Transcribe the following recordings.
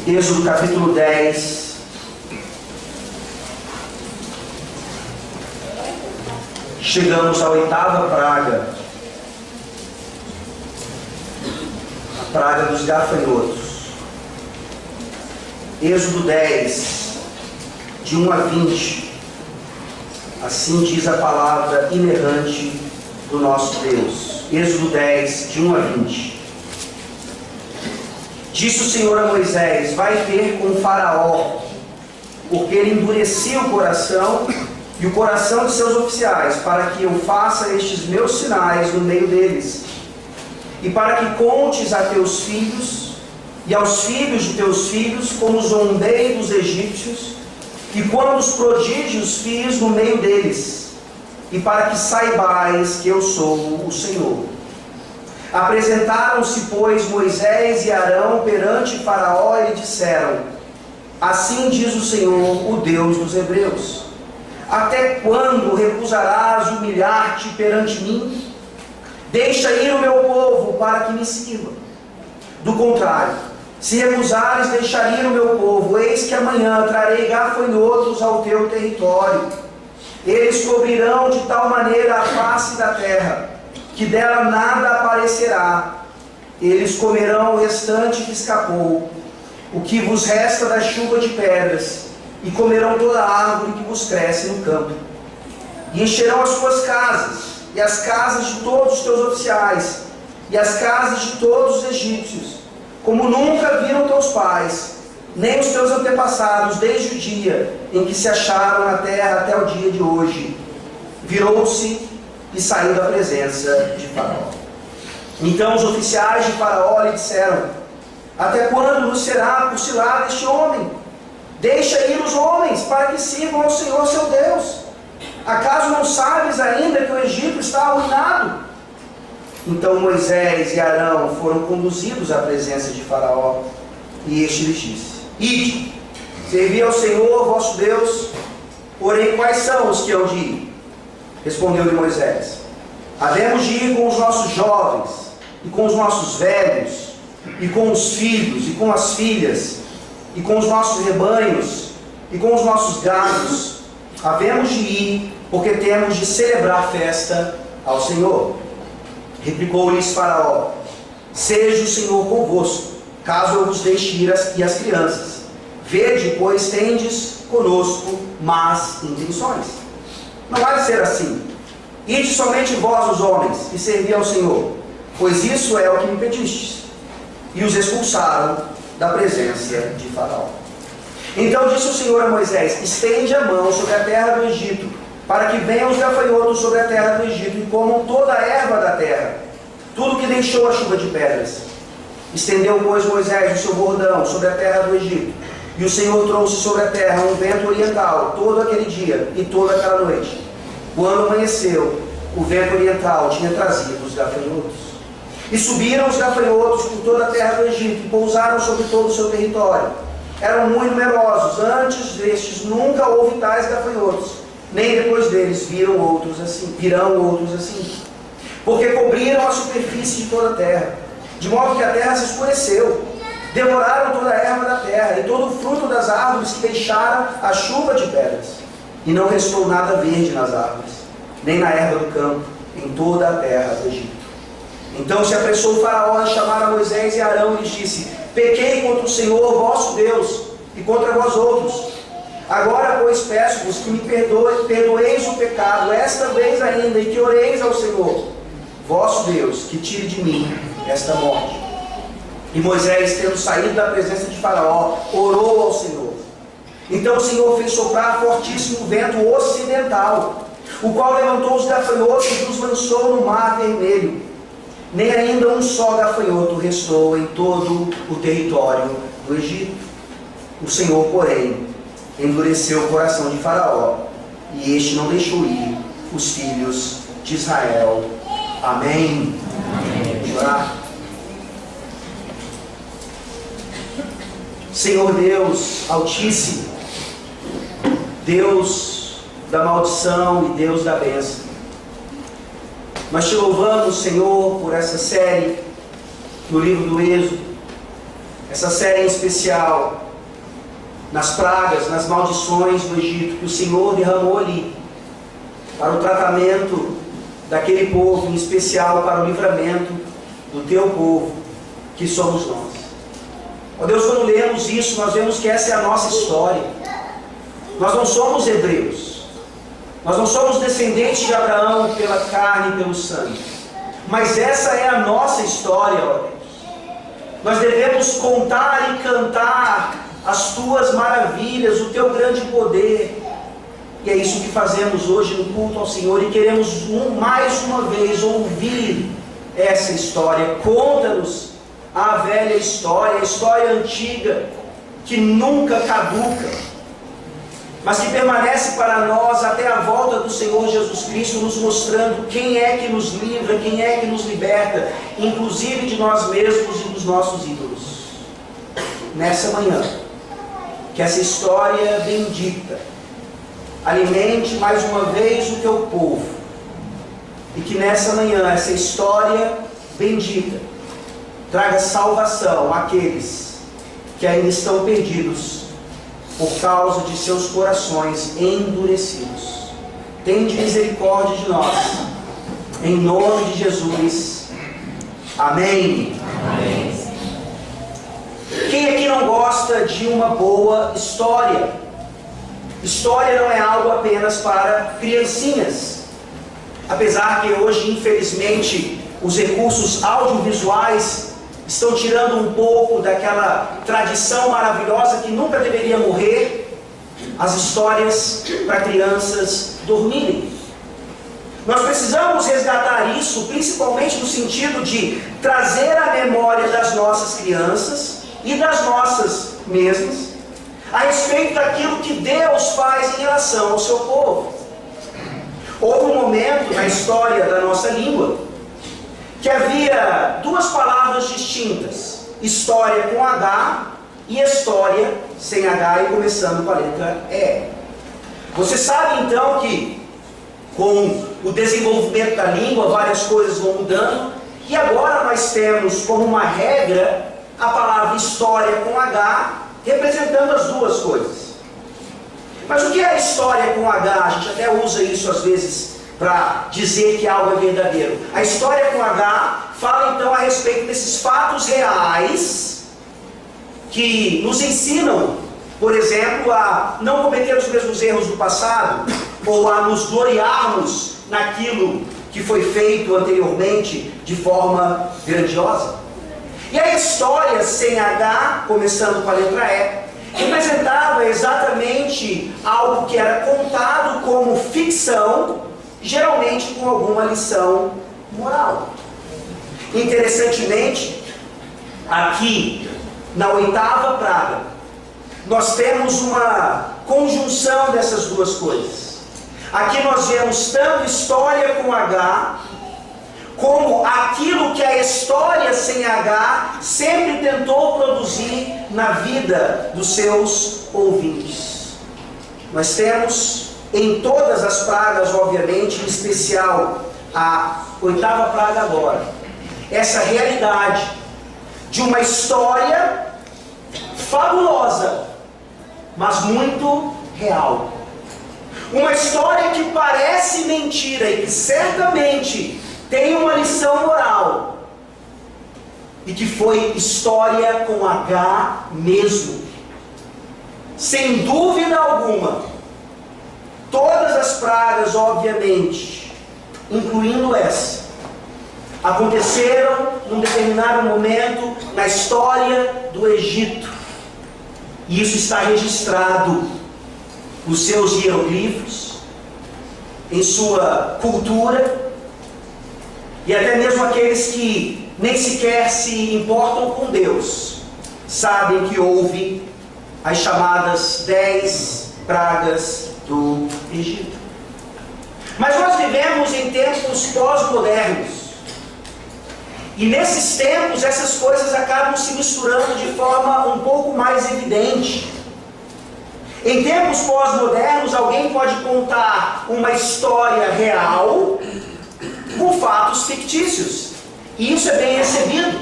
Êxodo capítulo 10. Chegamos à oitava praga, a praga dos gafanhotos. Êxodo 10, de 1 a 20. Assim diz a palavra inerrante do nosso Deus. Êxodo 10, de 1 a 20. Disse o Senhor a Moisés: vai ter com Faraó, porque ele endureceu o coração e o coração de seus oficiais, para que eu faça estes meus sinais no meio deles, e para que contes a teus filhos e aos filhos de teus filhos como zombei dos egípcios, e quantos prodígios fiz no meio deles, e para que saibais que eu sou o Senhor. Apresentaram-se, pois, Moisés e Arão perante Faraó e lhe disseram: assim diz o Senhor, o Deus dos Hebreus: até quando recusarás humilhar-te perante mim? Deixa ir o meu povo para que me sirva. Do contrário, se recusares deixar ir o meu povo, eis que amanhã trarei gafanhotos ao teu território. Eles cobrirão de tal maneira a face da terra, que dela nada aparecerá. Eles comerão o restante que escapou, o que vos resta da chuva de pedras, e comerão toda a árvore que vos cresce no campo. E encherão as tuas casas, e as casas de todos os teus oficiais, e as casas de todos os egípcios, como nunca viram teus pais, nem os teus antepassados, desde o dia em que se acharam na terra até o dia de hoje. Virou-se e saiu da presença de Faraó. Então os oficiais de Faraó lhe disseram: até quando nos será por cilada este homem? Deixa ir os homens, para que sirvam ao Senhor seu Deus. Acaso não sabes ainda que o Egito está arruinado? Então Moisés e Arão foram conduzidos à presença de Faraó, e este lhes disse: ide, servi ao Senhor vosso Deus. Porém, quais são os que hão de ir? Respondeu-lhe Moisés: havemos de ir com os nossos jovens, e com os nossos velhos, e com os filhos, e com as filhas, e com os nossos rebanhos, e com os nossos gados. Havemos de ir, porque temos de celebrar festa ao Senhor. Replicou-lhes Faraó: seja o Senhor convosco, caso eu vos deixe ir e as crianças. Vede, pois tendes conosco más intenções. Não há de ser assim. Ide somente vós, os homens, e servi ao Senhor, pois isso é o que me pedistes. E os expulsaram da presença de Faraó. Então disse o Senhor a Moisés: estende a mão sobre a terra do Egito, para que venham os gafanhotos sobre a terra do Egito, e comam toda a erva da terra, tudo que deixou a chuva de pedras. Estendeu, pois, Moisés o seu bordão sobre a terra do Egito, e o Senhor trouxe sobre a terra um vento oriental, todo aquele dia e toda aquela noite. Quando amanheceu, o vento oriental tinha trazido os gafanhotos. E subiram os gafanhotos por toda a terra do Egito, e pousaram sobre todo o seu território. Eram muito numerosos, antes destes nunca houve tais gafanhotos, nem depois deles virão outros assim. Porque cobriram a superfície de toda a terra, de modo que a terra se escureceu. Devoraram toda a erva da terra, e todo o fruto das árvores que deixaram a chuva de pedras. E não restou nada verde nas árvores, nem na erva do campo, em toda a terra do Egito. Então se apressou o Faraó a chamar a Moisés e Arão, e lhes disse: pequei contra o Senhor vosso Deus, e contra vós outros. Agora, pois, peço-vos que me perdoeis o pecado, esta vez ainda, e que oreis ao Senhor vosso Deus, que tire de mim esta morte. E Moisés, tendo saído da presença de Faraó, orou ao Senhor. Então o Senhor fez soprar fortíssimo vento ocidental, o qual levantou os gafanhotos e os lançou no mar vermelho. Nem ainda um só gafanhoto restou em todo o território do Egito. O Senhor, porém, endureceu o coração de Faraó, e este não deixou ir os filhos de Israel. Amém. Vamos orar. Senhor Deus Altíssimo, Deus da maldição e Deus da bênção, nós te louvamos, Senhor, por essa série no livro do Êxodo, essa série em especial nas pragas, nas maldições do Egito, que o Senhor derramou ali, para o tratamento daquele povo, em especial para o livramento do teu povo, que somos nós. Ó Deus, quando lemos isso, nós vemos que essa é a nossa história. Nós não somos hebreus, nós não somos descendentes de Abraão pela carne e pelo sangue, mas essa é a nossa história, ó Deus. Nós devemos contar e cantar as tuas maravilhas, o teu grande poder. E é isso que fazemos hoje no culto ao Senhor, e queremos mais uma vez ouvir essa história. Conta-nos a velha história, a história antiga, que nunca caduca, mas que permanece para nós até a volta do Senhor Jesus Cristo, nos mostrando quem é que nos livra, quem é que nos liberta, inclusive de nós mesmos e dos nossos ídolos. Nessa manhã, que essa história bendita alimente mais uma vez o teu povo, e que nessa manhã essa história bendita traga salvação àqueles que ainda estão perdidos por causa de seus corações endurecidos. Tende misericórdia de nós, em nome de Jesus. Amém. Amém. Quem aqui não gosta de uma boa história? História não é algo apenas para criancinhas. Apesar que hoje, infelizmente, os recursos audiovisuais estão tirando um pouco daquela tradição maravilhosa que nunca deveria morrer, as histórias para crianças dormirem. Nós precisamos resgatar isso, principalmente no sentido de trazer à memória das nossas crianças e das nossas mesmas, a respeito daquilo que Deus faz em relação ao seu povo. Houve um momento na história da nossa língua que havia duas palavras distintas: história com H e história sem H, e começando com a letra E. Você sabe então que com o desenvolvimento da língua várias coisas vão mudando, e agora nós temos como uma regra a palavra história com H, representando as duas coisas. Mas o que é a história com H? A gente até usa isso às vezes para dizer que algo é verdadeiro. A história com H fala então a respeito desses fatos reais que nos ensinam, por exemplo, a não cometer os mesmos erros do passado, ou a nos gloriarmos naquilo que foi feito anteriormente de forma grandiosa. E a história sem H, começando com a letra E, representava exatamente algo que era contado como ficção, geralmente com alguma lição moral. Interessantemente, aqui na oitava praga, nós temos uma conjunção dessas duas coisas. Aqui nós vemos tanto história com H, como aquilo que a história sem H sempre tentou produzir na vida dos seus ouvintes. Nós temos em todas as pragas, obviamente, em especial a oitava praga agora, essa realidade de uma história fabulosa, mas muito real. Uma história que parece mentira e que certamente tem uma lição moral, e que foi história com H mesmo. Sem dúvida alguma, todas as pragas, obviamente, incluindo essa, aconteceram num determinado momento na história do Egito. E isso está registrado nos seus hieroglifos, em sua cultura, e até mesmo aqueles que nem sequer se importam com Deus sabem que houve as chamadas 10 pragas do Egito. Mas nós vivemos em tempos pós-modernos, e nesses tempos essas coisas acabam se misturando de forma um pouco mais evidente. Em tempos pós-modernos, alguém pode contar uma história real com fatos fictícios, e isso é bem recebido.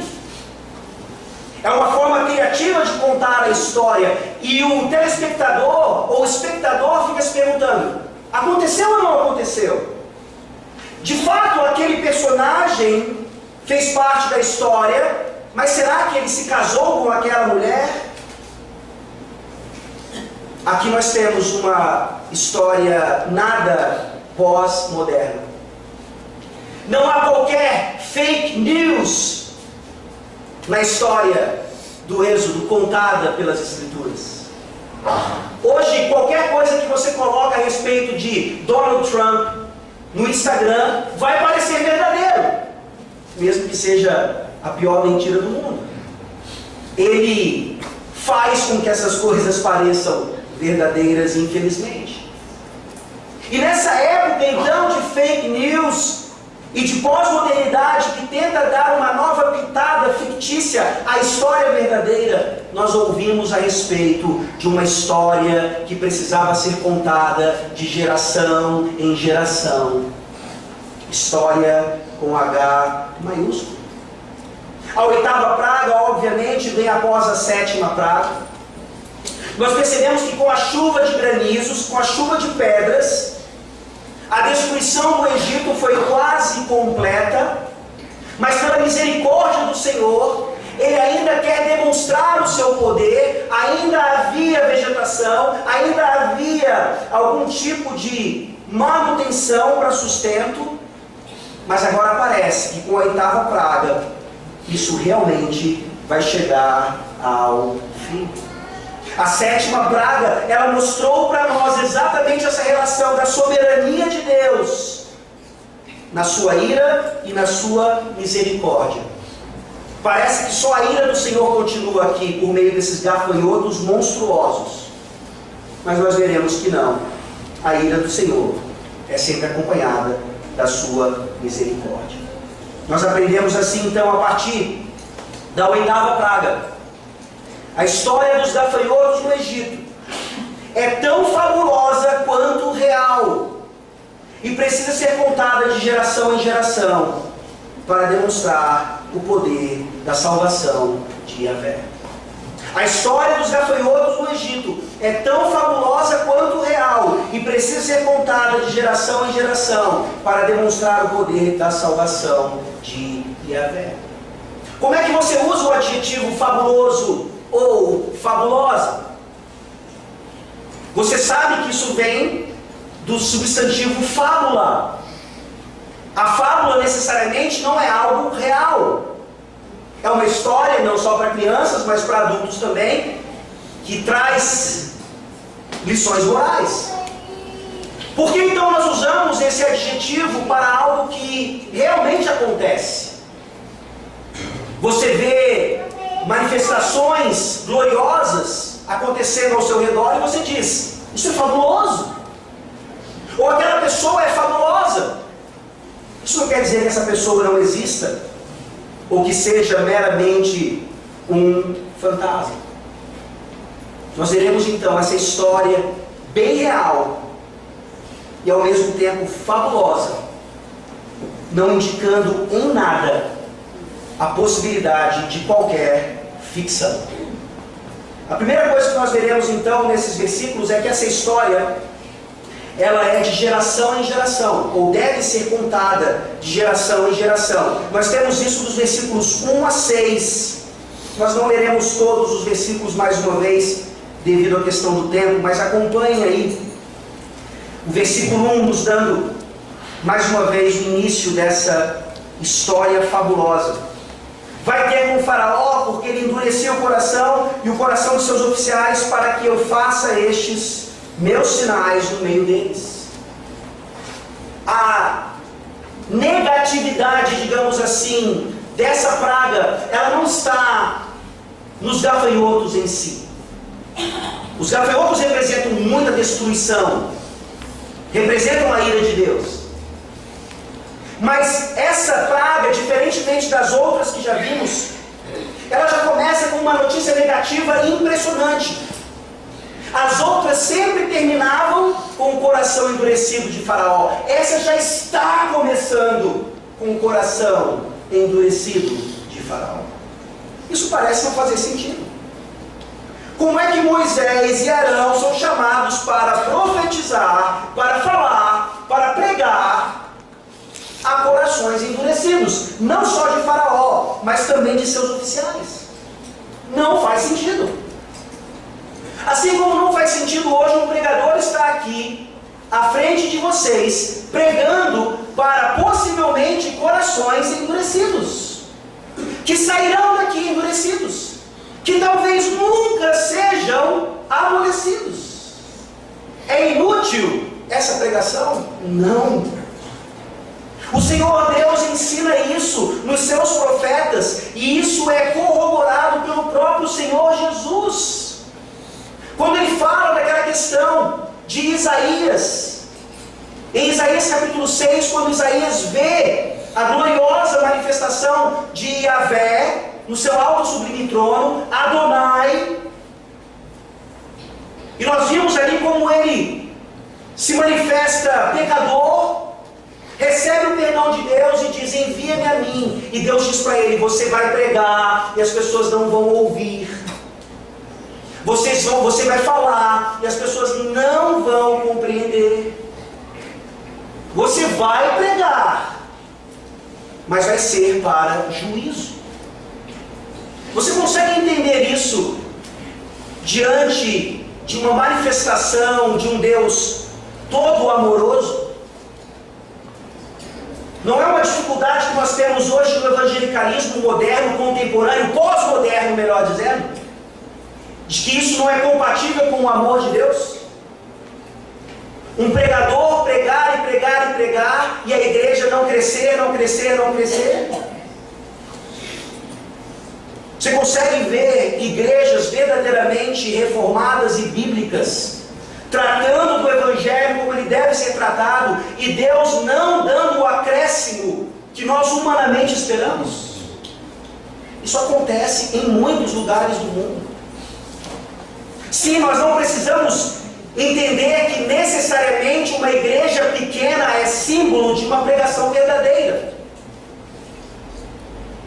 É uma forma criativa de contar a história. E o telespectador ou o espectador fica se perguntando: aconteceu ou não aconteceu? De fato, aquele personagem fez parte da história, mas será que ele se casou com aquela mulher? Aqui nós temos uma história nada pós-moderna. Não há qualquer fake news na história do Êxodo contada pelas Escrituras. Hoje, qualquer coisa que você coloca a respeito de Donald Trump no Instagram vai parecer verdadeiro, mesmo que seja a pior mentira do mundo. Ele faz com que essas coisas pareçam verdadeiras, infelizmente. E nessa época, então, de fake news e de pós-modernidade que tenta dar uma nova pitada fictícia à história verdadeira, nós ouvimos a respeito de uma história que precisava ser contada de geração em geração. História com H maiúsculo. A 8ª praga, obviamente, vem após a 7ª praga. Nós percebemos que com a chuva de granizos, com a chuva de pedras, a destruição do Egito foi quase completa, mas pela misericórdia do Senhor, Ele ainda quer demonstrar o seu poder. Ainda havia vegetação, ainda havia algum tipo de manutenção para sustento, mas agora parece que com a 8ª praga, isso realmente vai chegar ao fim. A 7ª praga, ela mostrou para nós exatamente essa relação da soberania de Deus, na sua ira e na sua misericórdia. Parece que só a ira do Senhor continua aqui, por meio desses gafanhotos monstruosos. Mas nós veremos que não. A ira do Senhor é sempre acompanhada da sua misericórdia. Nós aprendemos assim, então, a partir da 8ª praga. A história dos gafanhotos no Egito é tão fabulosa quanto real e precisa ser contada de geração em geração para demonstrar o poder da salvação de Yahvé. A história dos gafanhotos no Egito é tão fabulosa quanto real e precisa ser contada de geração em geração para demonstrar o poder da salvação de Yahvé. Como é que você usa o adjetivo fabuloso ou fabulosa? Você sabe que isso vem do substantivo fábula. A fábula necessariamente não é algo real. É uma história não só para crianças, mas para adultos também, que traz lições morais. Por que então nós usamos esse adjetivo para algo que realmente acontece? Você vê manifestações gloriosas acontecendo ao seu redor e você diz: isso é fabuloso. Ou aquela pessoa é fabulosa. Isso não quer dizer que essa pessoa não exista, ou que seja meramente um fantasma. Nós veremos então essa história bem real e ao mesmo tempo fabulosa, não indicando em nada a possibilidade de qualquer ficção. A primeira coisa que nós veremos então nesses versículos é que essa história, ela é de geração em geração, ou deve ser contada de geração em geração. Nós temos isso dos versículos 1 a 6. Nós não leremos todos os versículos mais uma vez, devido à questão do tempo, mas acompanhe aí o versículo 1 nos dando mais uma vez o início dessa história fabulosa. Vai ter com o faraó, porque ele endureceu o coração e o coração de seus oficiais, para que eu faça estes meus sinais no meio deles. A negatividade, digamos assim, dessa praga, ela não está nos gafanhotos em si. Os gafanhotos representam muita destruição, representam a ira de Deus. Mas essa praga, diferentemente das outras que já vimos, ela já começa com uma notícia negativa impressionante. As outras sempre terminavam com o coração endurecido de Faraó. Essa já está começando com o coração endurecido de Faraó. Isso parece não fazer sentido. Como é que Moisés e Arão são chamados para profetizar, para falar, para pregar a corações endurecidos? Não só de Faraó, mas também de seus oficiais. Não faz sentido. Assim como não faz sentido hoje um pregador estar aqui, à frente de vocês, pregando para possivelmente corações endurecidos, que sairão daqui endurecidos, que talvez nunca sejam amolecidos. É inútil essa pregação? Não. O Senhor Deus ensina isso nos seus profetas, e isso é corroborado pelo próprio Senhor Jesus. Quando ele fala daquela questão de Isaías, em Isaías capítulo 6, quando Isaías vê a gloriosa manifestação de Yahvé no seu alto sublime trono, Adonai, e nós vimos ali como ele se manifesta pecador, recebe o perdão de Deus e diz: envia-me a mim. E Deus diz para ele: você vai pregar e as pessoas não vão ouvir. Você vai falar e as pessoas não vão compreender. Você vai pregar, mas vai ser para juízo. Você consegue entender isso diante de uma manifestação de um Deus todo amoroso? Não é uma dificuldade que nós temos hoje no evangelicalismo moderno, contemporâneo, pós-moderno, melhor dizendo, de que isso não é compatível com o amor de Deus? Um pregador pregar e pregar e pregar, e a igreja não crescer, não crescer, não crescer. Você consegue ver igrejas verdadeiramente reformadas e bíblicas, tratando do evangelho como ele deve ser tratado, e Deus não dando o acréscimo que nós humanamente esperamos? Isso acontece em muitos lugares do mundo. Sim, nós não precisamos entender que necessariamente uma igreja pequena é símbolo de uma pregação verdadeira.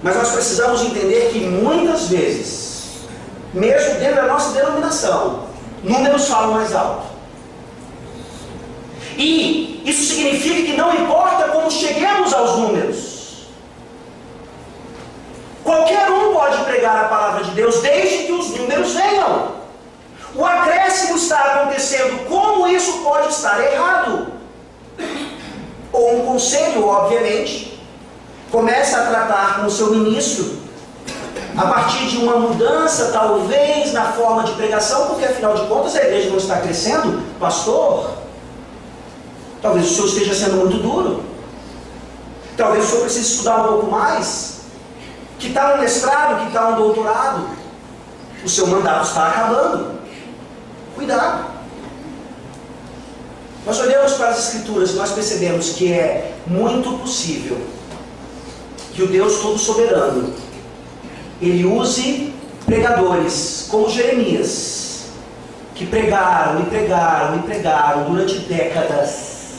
Mas nós precisamos entender que muitas vezes, mesmo dentro da nossa denominação, números falam mais alto. E isso significa que não importa como cheguemos aos números, qualquer um pode pregar a palavra de Deus desde que os números venham. O acréscimo está acontecendo. Como isso pode estar errado? Ou um conselho, obviamente, começa a tratar com o seu ministro a partir de uma mudança, talvez, na forma de pregação, porque afinal de contas a igreja não está crescendo. Pastor, talvez o senhor esteja sendo muito duro. Talvez o senhor precise estudar um pouco mais. Que tal um mestrado, que tal um doutorado? O seu mandato está acabando. Cuidado. Nós olhamos para as Escrituras e nós percebemos que é muito possível que o Deus Todo-Soberano, Ele use pregadores como Jeremias, que pregaram e pregaram e pregaram durante décadas,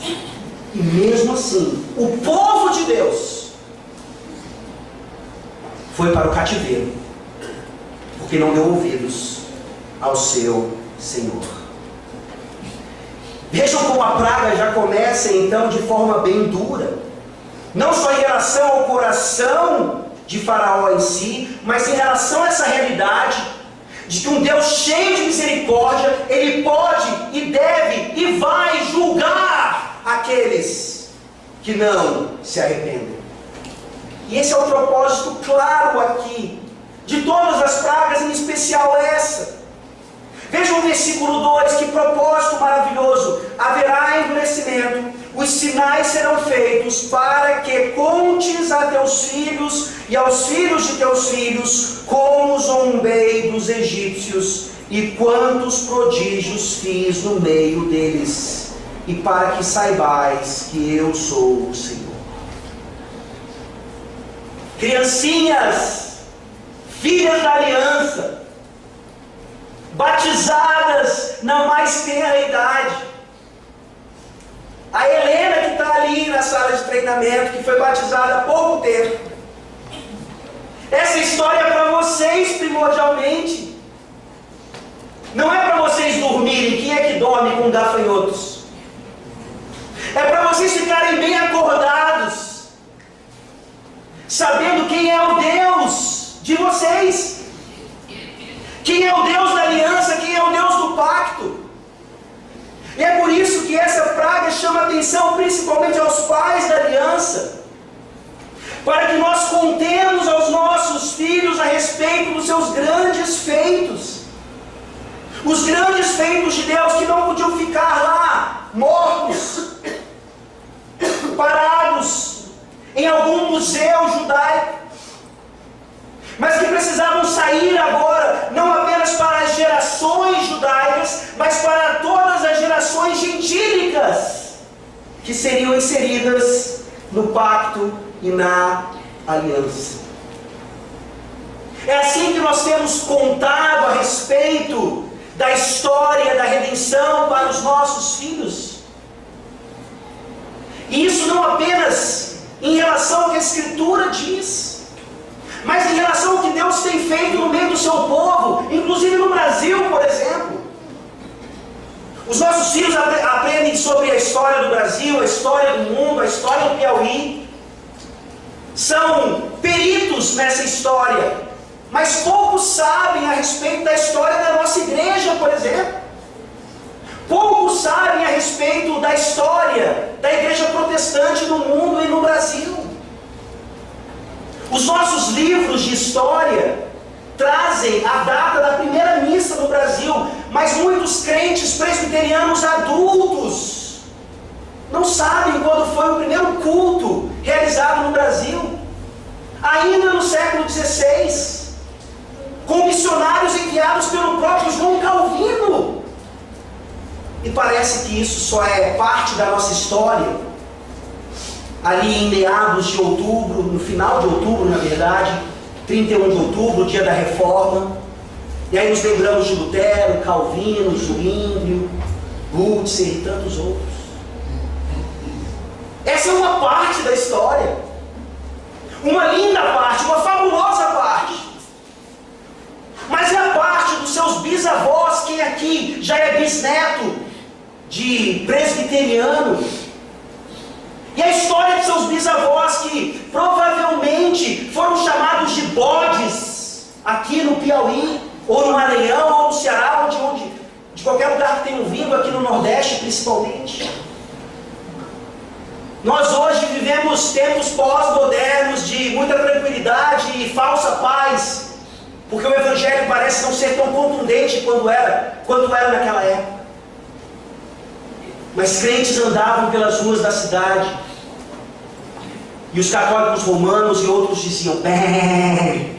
e mesmo assim, o povo de Deus foi para o cativeiro, porque não deu ouvidos ao seu Senhor. Vejam como a praga já começa então de forma bem dura, não só em relação ao coração de Faraó em si, mas em relação a essa realidade de que um Deus cheio de misericórdia, Ele pode e deve e vai julgar aqueles que não se arrependem. E esse é o propósito claro aqui de todas as pragas, em especial essa. Vejam o versículo 2, que propósito maravilhoso. Haverá endurecimento, os sinais serão feitos para que contes a teus filhos e aos filhos de teus filhos como zombei dos egípcios e quantos prodígios fiz no meio deles, e para que saibais que eu sou o Senhor. Criancinhas, filhas da aliança, batizadas na mais tenra idade. A Helena, que está ali na sala de treinamento, que foi batizada há pouco tempo, Essa história é para vocês primordialmente. Não é para vocês dormirem. Quem é que dorme com gafanhotos? É para vocês ficarem bem acordados, sabendo quem é o Deus de vocês, quem é o Deus da aliança, quem é o Deus do pacto. E é por isso que essa praga chama atenção principalmente aos pais da aliança, para que nós contemos aos nossos filhos a respeito dos seus grandes feitos, os grandes feitos de Deus que não podiam ficar lá, mortos, parados em algum museu judaico, mas que precisavam sair agora, não apenas para as gerações judaicas, mas para todas as gerações gentílicas, que seriam inseridas no pacto e na aliança. É assim que nós temos contado a respeito da história da redenção para os nossos filhos. E isso não apenas em relação ao que a Escritura diz, mas em relação ao que Deus tem feito no meio do seu povo, inclusive no Brasil, por exemplo. Os nossos filhos aprendem sobre a história do Brasil, a história do mundo, a história do Piauí. São peritos nessa história, mas poucos sabem a respeito da história da nossa igreja, por exemplo. Poucos sabem a respeito da história da igreja protestante no mundo e no Brasil. Os nossos livros de história trazem a data da primeira missa no Brasil, mas muitos crentes presbiterianos adultos não sabem quando foi o primeiro culto realizado no Brasil, ainda no século XVI, com missionários enviados pelo próprio João Calvino. E parece que isso só é parte da nossa história, ali em meados de outubro, no final de outubro, na verdade, 31 de outubro, dia da Reforma, e aí nos lembramos de Lutero, Calvino, Zwinglio, Butzer e tantos outros. Essa é uma parte da história, uma linda parte, uma fabulosa parte, mas é a parte dos seus bisavós, quem aqui já é bisneto de presbiteriano, e a história de seus bisavós que provavelmente foram chamados de bodes aqui no Piauí, ou no Maranhão, ou no Ceará, de qualquer lugar que tenham vindo, aqui no Nordeste principalmente. Nós hoje vivemos tempos pós-modernos de muita tranquilidade e falsa paz, porque o Evangelho parece não ser tão contundente quanto era naquela época. Mas crentes andavam pelas ruas da cidade, e os católicos romanos e outros diziam: bem,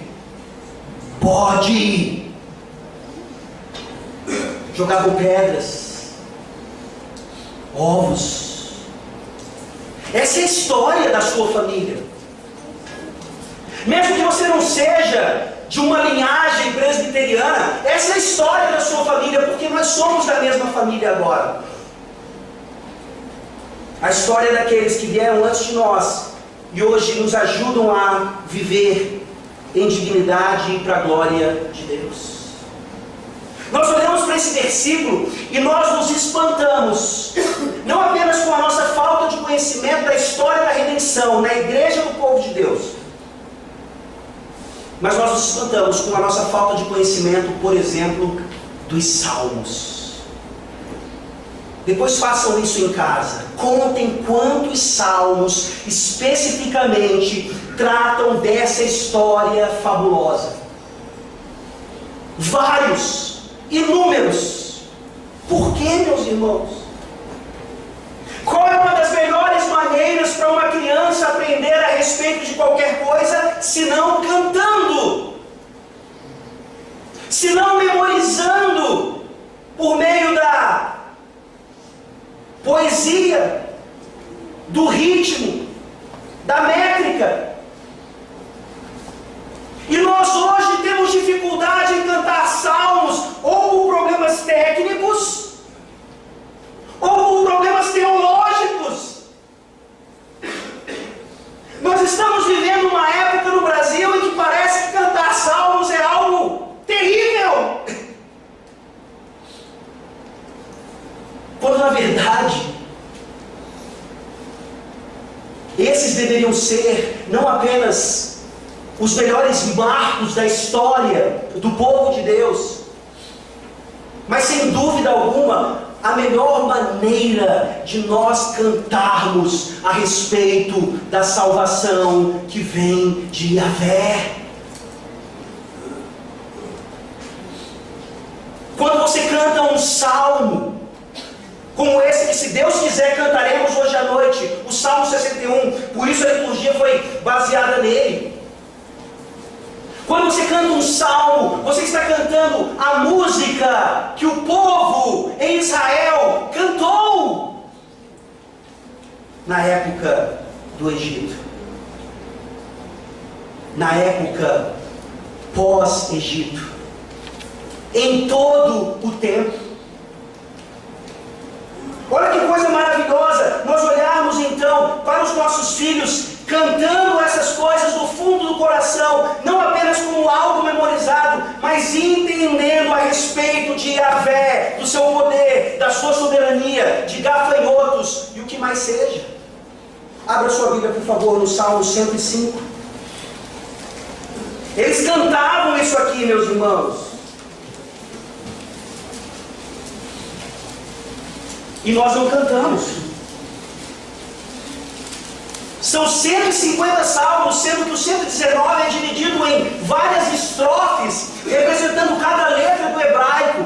pode. Jogavam pedras, ovos. Essa é a história da sua família. Mesmo que você não seja de uma linhagem presbiteriana, essa é a história da sua família, porque nós somos da mesma família agora. A história daqueles que vieram antes de nós e hoje nos ajudam a viver em dignidade e para a glória de Deus. Nós olhamos para esse versículo e nós nos espantamos, não apenas com a nossa falta de conhecimento da história da redenção na igreja do povo de Deus, mas nós nos espantamos com a nossa falta de conhecimento, por exemplo, dos salmos. Depois façam isso em casa. Contem quantos salmos especificamente tratam dessa história fabulosa. Vários, inúmeros. Por quê, meus irmãos? Qual é uma das melhores maneiras para uma criança aprender a respeito de qualquer coisa, se não cantando? Se não memorizando por meio da poesia, do ritmo, da métrica. E nós hoje temos dificuldade em cantar salmos, ou por problemas técnicos, ou por problemas teológicos. Nós estamos vivendo uma época no Brasil em que parece verdade, esses deveriam ser não apenas os melhores marcos da história do povo de Deus, mas sem dúvida alguma, a melhor maneira de nós cantarmos a respeito da salvação que vem de Yahvé. Quando você canta um salmo, como esse que, se Deus quiser, cantaremos hoje à noite, o Salmo 61, por isso a liturgia foi baseada nele. Quando você canta um salmo, você está cantando a música que o povo em Israel cantou na época do Egito, na época pós-Egito, em todo o tempo. Olha que coisa maravilhosa, nós olharmos então para os nossos filhos cantando essas coisas do fundo do coração, não apenas como algo memorizado, mas entendendo a respeito de Yahvé, do seu poder, da sua soberania, de gafanhotos e o que mais seja. Abra sua Bíblia, por favor, no Salmo 105. Eles cantavam isso aqui, meus irmãos. E nós não cantamos. São 150 salmos, sendo que o 119 é dividido em várias estrofes, representando cada letra do hebraico.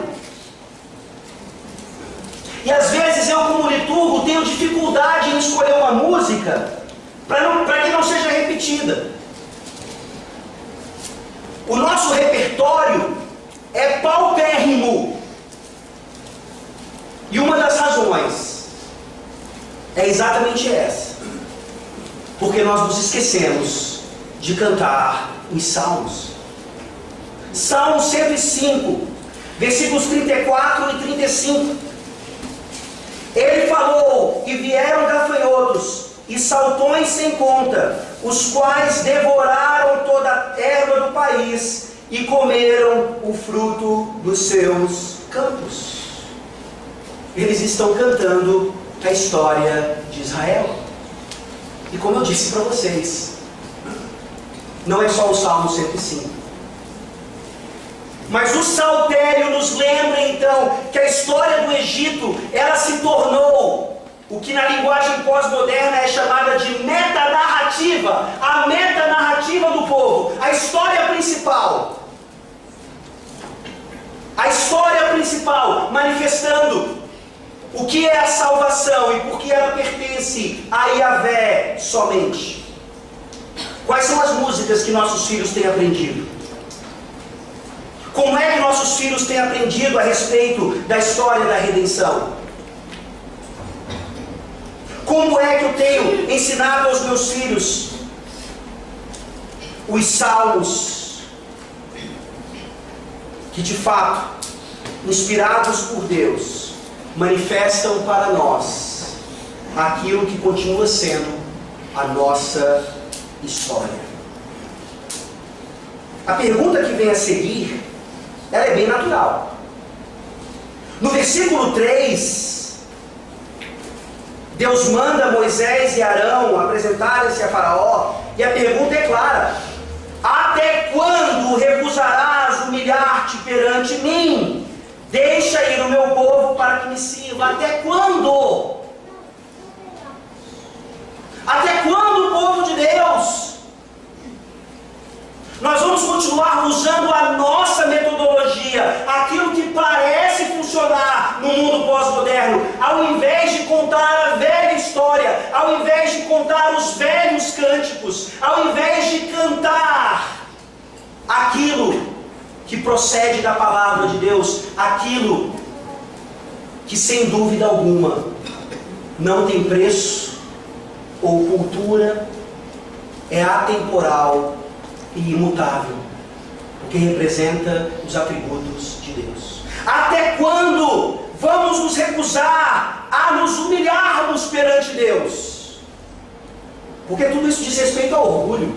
E às vezes eu, como liturgo, tenho dificuldade em escolher uma música para que não seja repetida. O nosso repertório é paupérrimo. E uma das razões é exatamente essa. Porque nós nos esquecemos de cantar os salmos. Salmo 105, versículos 34 e 35. Ele falou, e vieram gafanhotos e saltões sem conta, os quais devoraram toda a erva do país e comeram o fruto dos seus campos. Eles estão cantando a história de Israel. E como eu disse para vocês, não é só o Salmo 105. Mas o saltério nos lembra então que a história do Egito, ela se tornou o que na linguagem pós-moderna é chamada de metanarrativa, a metanarrativa do povo, a história principal. A história principal manifestando o que é a salvação e por que ela pertence a Yahvé somente. Quais são as músicas que nossos filhos têm aprendido? Como é que nossos filhos têm aprendido a respeito da história da redenção? Como é que eu tenho ensinado aos meus filhos os salmos que de fato, inspirados por Deus, manifestam para nós aquilo que continua sendo a nossa história? A pergunta que vem a seguir, ela é bem natural. No versículo 3, Deus manda Moisés e Arão apresentarem-se a Faraó, e a pergunta é clara: até quando recusarás humilhar-te perante mim? Deixa ir o meu povo para que me sirva. Até quando? Até quando, o povo de Deus? Nós vamos continuar usando a nossa metodologia, aquilo que parece funcionar no mundo pós-moderno, ao invés de contar a velha história, ao invés de contar os velhos cânticos, ao invés de cantar aquilo que procede da palavra de Deus, aquilo que sem dúvida alguma não tem preço ou cultura, é atemporal e imutável, porque representa os atributos de Deus. Até quando vamos nos recusar a nos humilharmos perante Deus? Porque tudo isso diz respeito ao orgulho.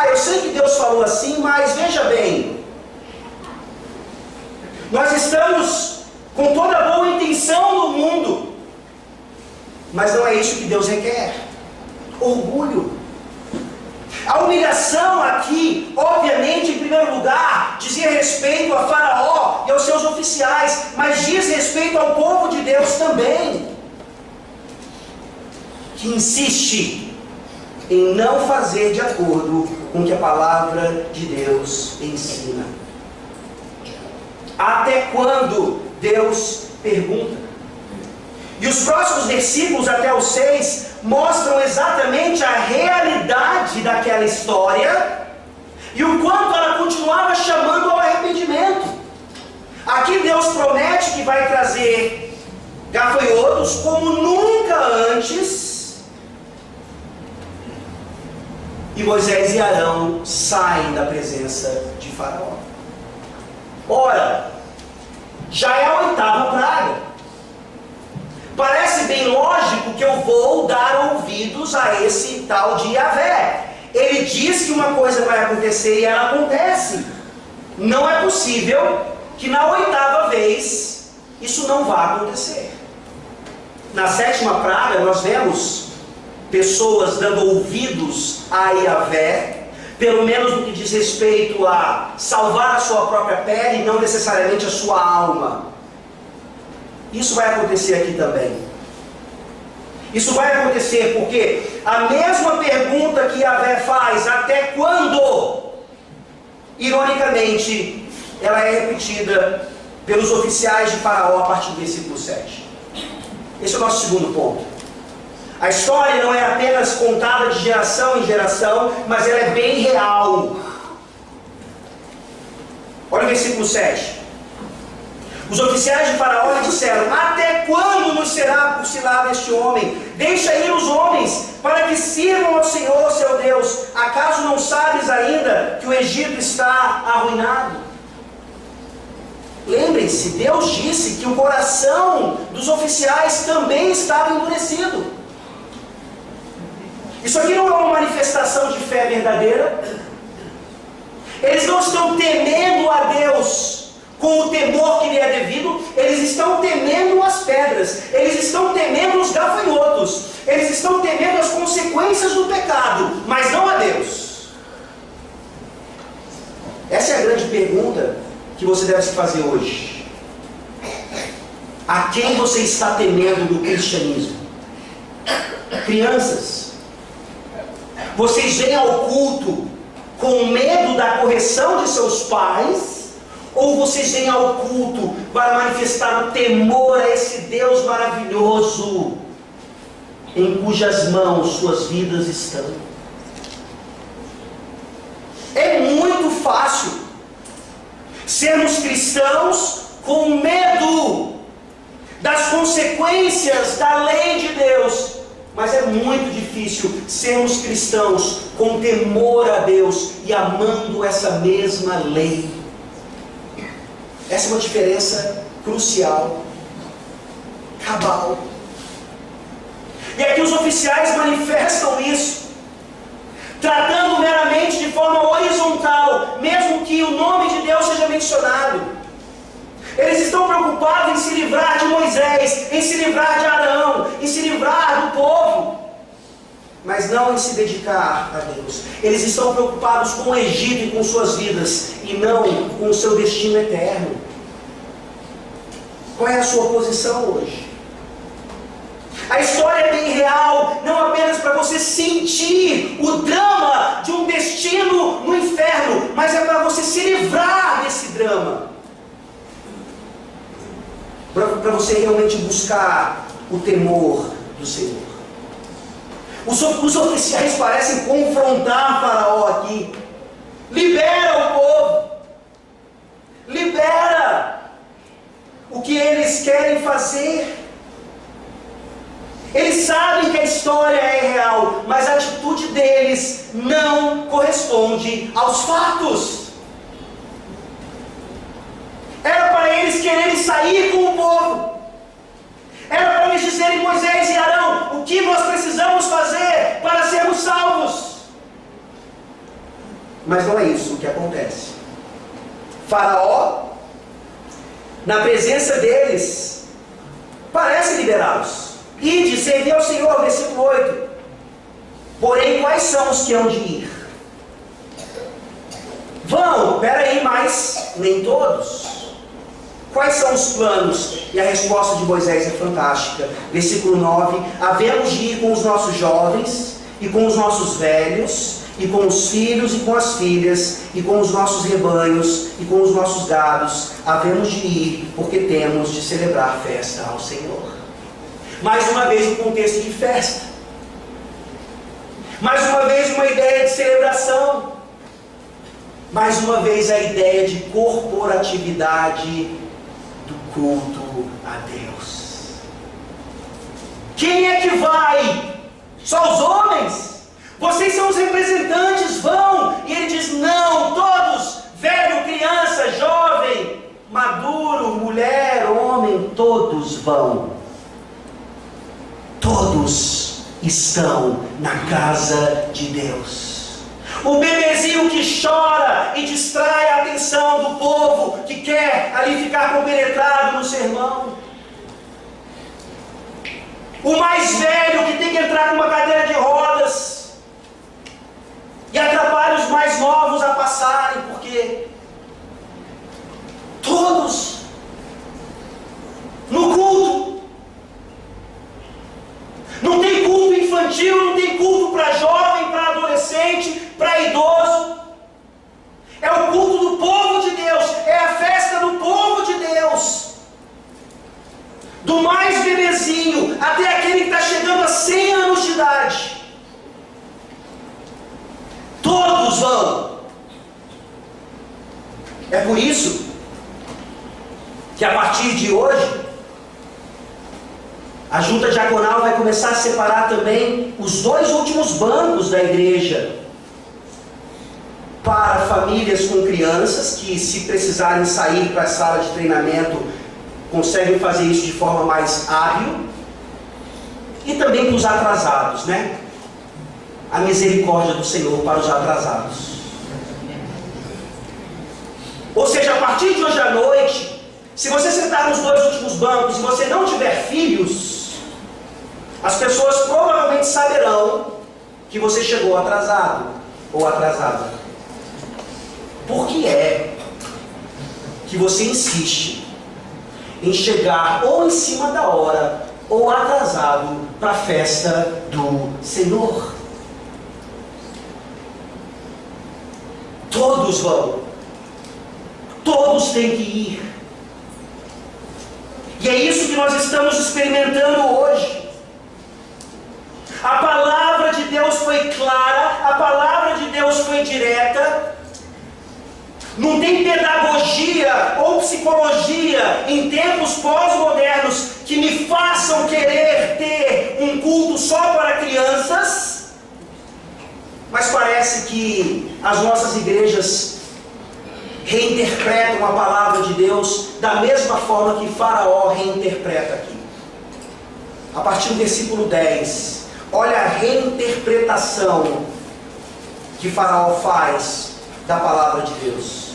Eu sei que Deus falou assim, mas veja bem, nós estamos com toda a boa intenção do mundo. Mas não é isso que Deus requer. Orgulho. A humilhação aqui, obviamente, em primeiro lugar, dizia respeito a Faraó e aos seus oficiais, mas diz respeito ao povo de Deus também, que insiste em não fazer de acordo com o que a palavra de Deus ensina. Até quando? Deus pergunta. E os próximos versículos, até o 6, mostram exatamente a realidade daquela história e o quanto ela continuava chamando ao arrependimento. Aqui Deus promete que vai trazer gafanhotos como nunca antes, e Moisés e Arão saem da presença de Faraó. Ora, já é a 8ª praga. Parece bem lógico que eu vou dar ouvidos a esse tal de Yahvé. Ele diz que uma coisa vai acontecer e ela acontece. Não é possível que na 8ª vez isso não vá acontecer. Na 7ª praga nós vemos pessoas dando ouvidos a Yahvé, pelo menos no que diz respeito a salvar a sua própria pele e não necessariamente a sua alma. Isso vai acontecer aqui também. Isso vai acontecer porque a mesma pergunta que Yahvé faz, até quando? Ironicamente, ela é repetida pelos oficiais de Faraó a partir do versículo 7. Esse é o nosso segundo ponto. A história não é apenas contada de geração em geração, mas ela é bem real. Olha o versículo 7. Os oficiais de Faraó lhe disseram: até quando nos será oscilado este homem? Deixa ir os homens, para que sirvam ao Senhor, seu Deus. Acaso não sabes ainda que o Egito está arruinado? Lembrem-se, Deus disse que o coração dos oficiais também estava endurecido. Isso aqui não é uma manifestação de fé verdadeira. Eles não estão temendo a Deus com o temor que lhe é devido, eles estão temendo as pedras, eles estão temendo os gafanhotos, eles estão temendo as consequências do pecado, mas não a Deus. Essa é a grande pergunta que você deve se fazer hoje. A quem você está temendo do cristianismo? Crianças, vocês vêm ao culto com medo da correção de seus pais, ou vocês vêm ao culto para manifestar o temor a esse Deus maravilhoso, em cujas mãos suas vidas estão? É muito fácil sermos cristãos com medo das consequências da lei de Deus, mas é muito difícil sermos cristãos com temor a Deus e amando essa mesma lei. Essa é uma diferença crucial, cabal. E aqui os oficiais manifestam isso, tratando meramente de forma horizontal, mesmo que o nome de Deus seja mencionado. Eles estão preocupados em se livrar de Moisés, em se livrar de Arão, em se livrar do povo, mas não em se dedicar a Deus. Eles estão preocupados com o Egito e com suas vidas, e não com o seu destino eterno. Qual é a sua posição hoje? A história é bem real, não apenas para você sentir o drama de um destino no inferno, mas é para você se livrar desse drama, para você realmente buscar o temor do Senhor. Os oficiais parecem confrontar Faraó aqui. Libera o povo. Libera o que eles querem fazer. Eles sabem que a história é real, mas a atitude deles não corresponde aos fatos. Era para eles quererem sair com o povo. Era para eles dizerem: Moisés e Arão, o que nós precisamos fazer para sermos salvos? Mas não é isso que acontece. Faraó na presença deles, parece liberá-los. Ide, servi ao Senhor, versículo 8. Porém, quais são os que hão de ir? Vão, peraí, mas nem todos. Quais são os planos? E a resposta de Moisés é fantástica. Versículo 9: havemos de ir com os nossos jovens, e com os nossos velhos, e com os filhos e com as filhas, e com os nossos rebanhos, e com os nossos gados, havemos de ir, porque temos de celebrar festa ao Senhor. Mais uma vez o contexto de festa. Mais uma vez uma ideia de celebração. Mais uma vez a ideia de corporatividade do culto a Deus. Quem é que vai? Só os homens? Vocês são os representantes, vão. E ele diz: não, todos, velho, criança, jovem, maduro, mulher, homem, todos vão. Todos estão na casa de Deus. O bebezinho que chora e distrai a atenção do povo que quer ali ficar compenetrado no sermão. O mais velho que tem que entrar numa cadeira de rodas e atrapalha os mais novos a passarem, porque todos no culto. Não tem culto infantil, não tem culto para jovem, para adolescente, para idoso. É o culto do povo de Deus, é a festa do povo de Deus. Do mais bebezinho até aquele que está chegando a 100 anos de idade. Todos vão. É por isso que a partir de hoje a junta diaconal vai começar a separar também os 2 últimos bancos da igreja para famílias com crianças que, se precisarem sair para a sala de treinamento, conseguem fazer isso de forma mais hábil, e também para os atrasados, né? A misericórdia do Senhor para os atrasados. Ou seja, a partir de hoje à noite, se você sentar nos 2 últimos bancos e você não tiver filhos, as pessoas provavelmente saberão que você chegou atrasado ou atrasada. Por que é que você insiste em chegar ou em cima da hora ou atrasado para a festa do Senhor? Todos vão. Todos têm que ir. E é isso que nós estamos experimentando hoje. A palavra de Deus foi clara, a palavra de Deus foi direta. Não tem pedagogia ou psicologia em tempos pós-modernos que me façam querer ter um culto só para crianças. Mas parece que as nossas igrejas reinterpretam a palavra de Deus da mesma forma que Faraó reinterpreta aqui. A partir do versículo 10, olha a reinterpretação que Faraó faz da palavra de Deus.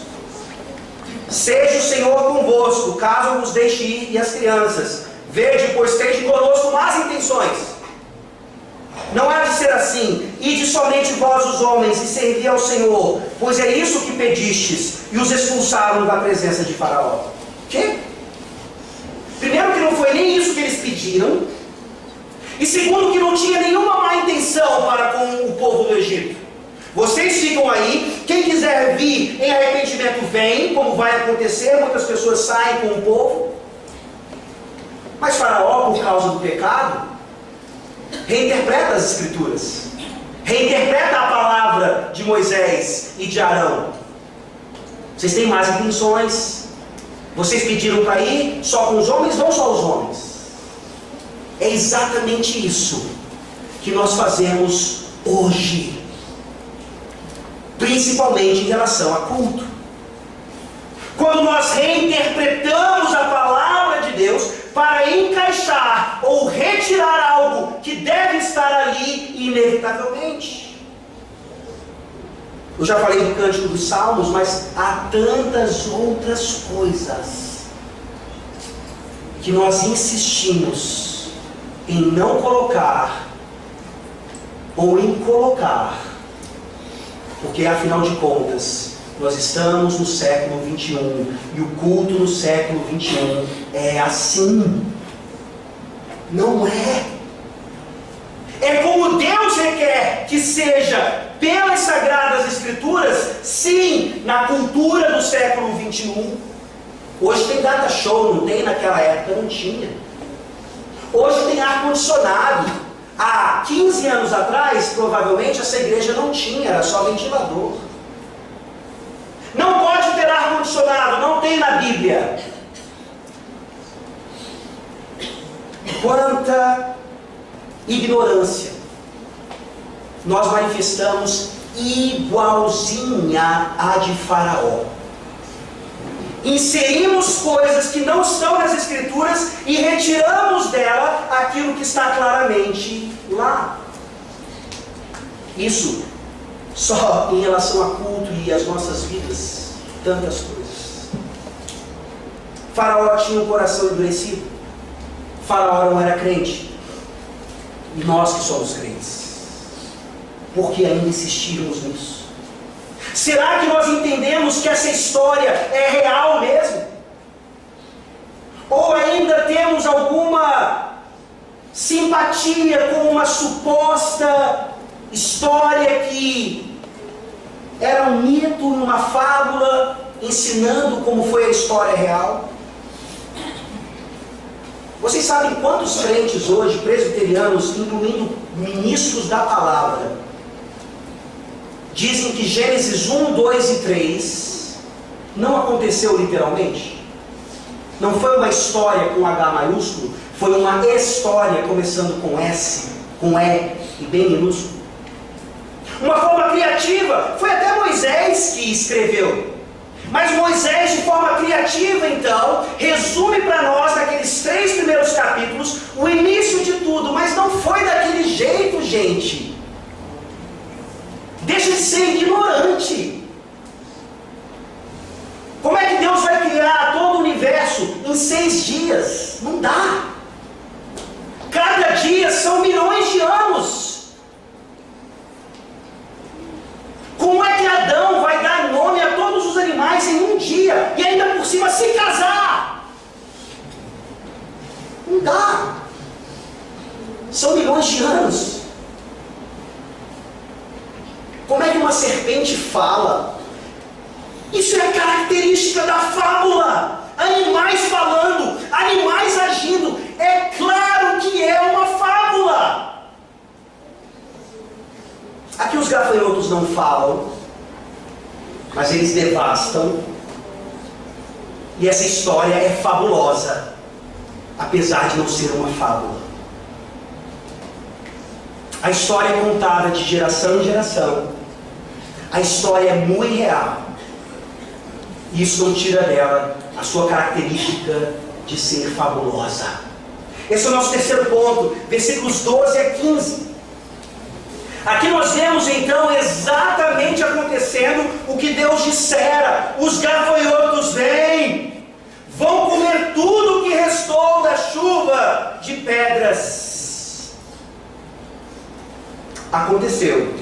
Seja o Senhor convosco, caso vos deixe ir, e as crianças. Vede, pois tende conosco más intenções. Não há de ser assim. Ide somente vós os homens e servi ao Senhor, pois é isso que pedistes. E os expulsaram da presença de Faraó. Que? Primeiro, que não foi nem isso que eles pediram. E segundo, que não tinha nenhuma má intenção para com o povo do Egito. Vocês ficam aí, quem quiser vir em arrependimento vem, como vai acontecer, muitas pessoas saem com o povo. Mas Faraó, por causa do pecado, reinterpreta as Escrituras, reinterpreta a palavra de Moisés e de Arão. Vocês têm más intenções, vocês pediram para ir só com os homens, vão só os homens. É exatamente isso que nós fazemos hoje, principalmente em relação a culto. Quando nós reinterpretamos a palavra de Deus para encaixar ou retirar algo que deve estar ali inevitavelmente. Eu já falei do Cântico dos Salmos, mas há tantas outras coisas que nós insistimos em não colocar ou em colocar, porque afinal de contas nós estamos no século 21 e o culto no século 21 é assim. Não é. É como Deus requer que seja pelas Sagradas Escrituras, sim, na cultura do século 21. Hoje tem data show, não tem? Naquela época não tinha. Hoje tem ar-condicionado. Há 15 anos atrás, provavelmente, essa igreja não tinha, era só ventilador. Não pode ter ar-condicionado, não tem na Bíblia. Quanta ignorância nós manifestamos igualzinha à de Faraó. Inserimos coisas que não estão nas Escrituras e retiramos dela aquilo que está claramente lá. Isso só em relação a culto e às nossas vidas, tantas coisas. Faraó tinha um coração endurecido. Faraó não era crente. E nós que somos crentes, por que ainda insistirmos nisso? Será que nós entendemos que essa história é real mesmo? Ou ainda temos alguma simpatia com uma suposta história que era um mito, uma fábula, ensinando como foi a história real? Vocês sabem quantos crentes hoje, presbiterianos, incluindo ministros da palavra, dizem que Gênesis 1, 2 e 3 não aconteceu literalmente? Não foi uma história com H maiúsculo, foi uma história começando com S, com E e bem minúsculo. Uma forma criativa, foi até Moisés que escreveu. Mas Moisés, de forma criativa, então, resume para nós, naqueles 3 primeiros capítulos, o início de tudo. Mas não foi daquele jeito, gente. Deixa de ser ignorante. Como é que Deus vai criar todo o universo em 6 dias? Não dá. Cada dia são milhões de anos. Como é que Adão vai dar nome a todos os animais em um dia e ainda por cima se casar? Não dá. São milhões de anos. Como é que uma serpente fala? Isso é a característica da fábula. Animais falando, animais agindo. É claro que é uma fábula. Aqui os gafanhotos não falam, mas eles devastam. E essa história é fabulosa, apesar de não ser uma fábula. A história é contada de geração em geração. A história é muito real. E isso não tira dela a sua característica de ser fabulosa. Esse é o nosso terceiro ponto, versículos 12 a 15. Aqui nós vemos então exatamente acontecendo o que Deus dissera. Os gafanhotos vêm, vão comer tudo o que restou da chuva de pedras. Aconteceu.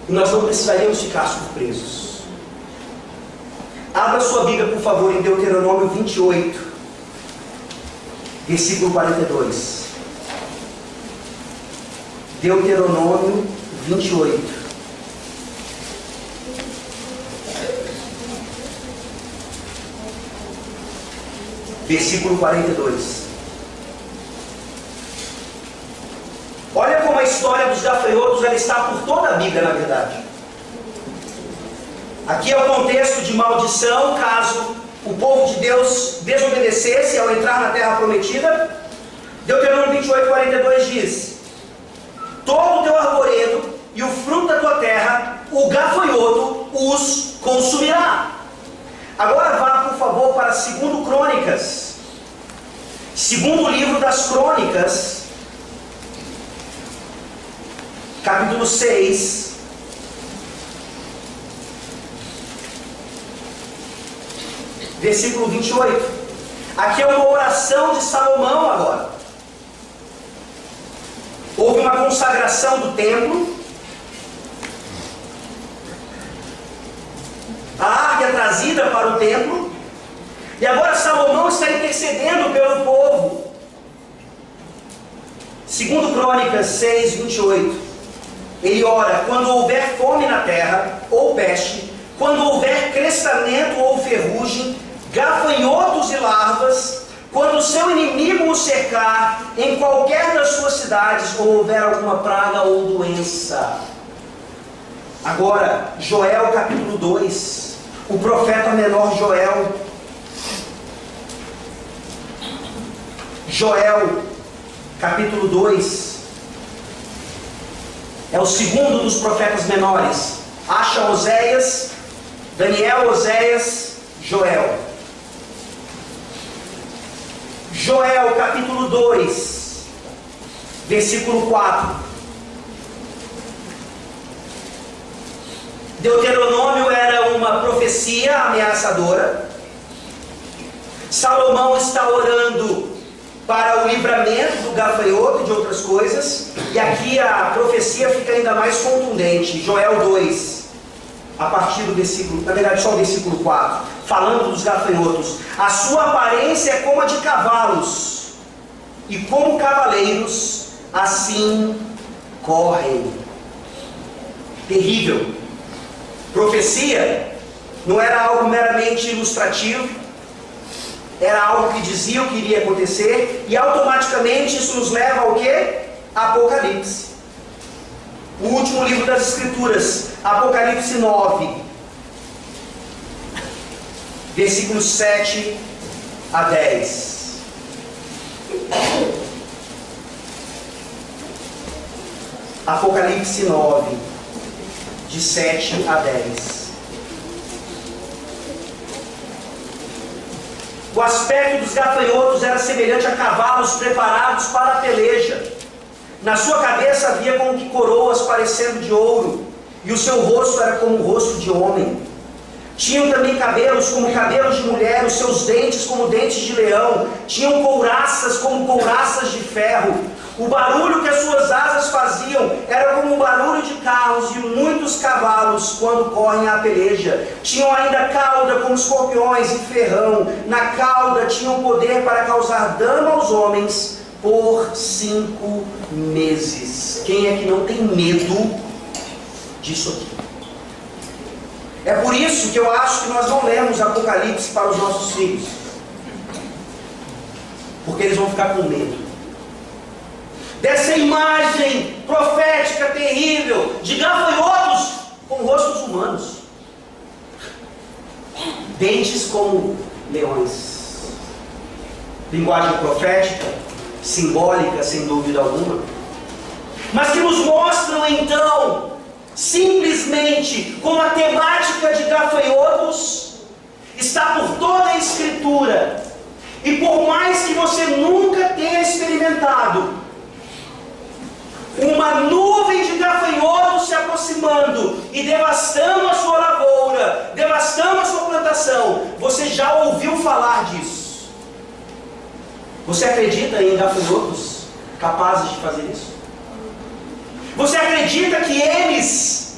E nós não precisaríamos ficar surpresos. Abra sua Bíblia, por favor, em Deuteronômio 28, versículo 42. Deuteronômio 28. Versículo 42. Olha como a história dos gafanhotos ela está por toda a Bíblia, na verdade. Aqui é o contexto de maldição, caso o povo de Deus desobedecesse ao entrar na terra prometida. Deuteronômio 28, 42 diz: todo o teu arvoredo e o fruto da tua terra, o gafanhoto os consumirá. Agora vá, por favor, para 2 Crônicas. Segundo livro das Crônicas, capítulo 6. Versículo 28. Aqui é uma oração de Salomão agora. Houve uma consagração do templo. A arca é trazida para o templo. E agora Salomão está intercedendo pelo povo. Segundo Crônicas 6, 28. Ele ora: quando houver fome na terra, ou peste, quando houver crestamento ou ferrugem, gafanhotos e larvas, quando o seu inimigo o cercar, em qualquer das suas cidades, ou houver alguma praga ou doença. Agora, Joel capítulo 2, o profeta menor Joel. Joel capítulo 2, é o segundo dos profetas menores. Acha Oséias, Daniel, Oséias, Joel. Joel capítulo 2, versículo 4. Deuteronômio era uma profecia ameaçadora. Salomão está orando para o livramento do gafanhoto e de outras coisas. E aqui a profecia fica ainda mais contundente. Joel 2, a partir do versículo, na verdade só o versículo 4, falando dos gafanhotos. A sua aparência é como a de cavalos, e como cavaleiros, assim correm. Terrível. Profecia não era algo meramente ilustrativo, era algo que dizia o que iria acontecer, e automaticamente isso nos leva ao quê? Apocalipse. O último livro das Escrituras, Apocalipse 9, versículos 7 a 10. Apocalipse 9, de 7 a 10. O aspecto dos gafanhotos era semelhante a cavalos preparados para a peleja. Na sua cabeça havia como que coroas parecendo de ouro, e o seu rosto era como o rosto de homem. Tinham também cabelos como cabelos de mulher, os seus dentes como dentes de leão, tinham couraças como couraças de ferro. O barulho que as suas asas faziam era como o barulho de carros e muitos cavalos quando correm à peleja. Tinham ainda cauda como escorpiões e ferrão. Na cauda tinham poder para causar dano aos homens por 5 meses. Quem é que não tem medo disso aqui? É por isso que eu acho que nós não lemos Apocalipse para os nossos filhos, porque eles vão ficar com medo dessa imagem profética terrível de gafanhotos com rostos humanos, dentes como leões. Linguagem profética, simbólica sem dúvida alguma, mas que nos mostram então simplesmente como a temática de gafanhotos está por toda a Escritura, e por mais que você nunca tenha experimentado uma nuvem de gafanhotos se aproximando e devastando a sua lavoura, devastando a sua plantação, você já ouviu falar disso. Você acredita em gafanhotos capazes de fazer isso? Você acredita que eles,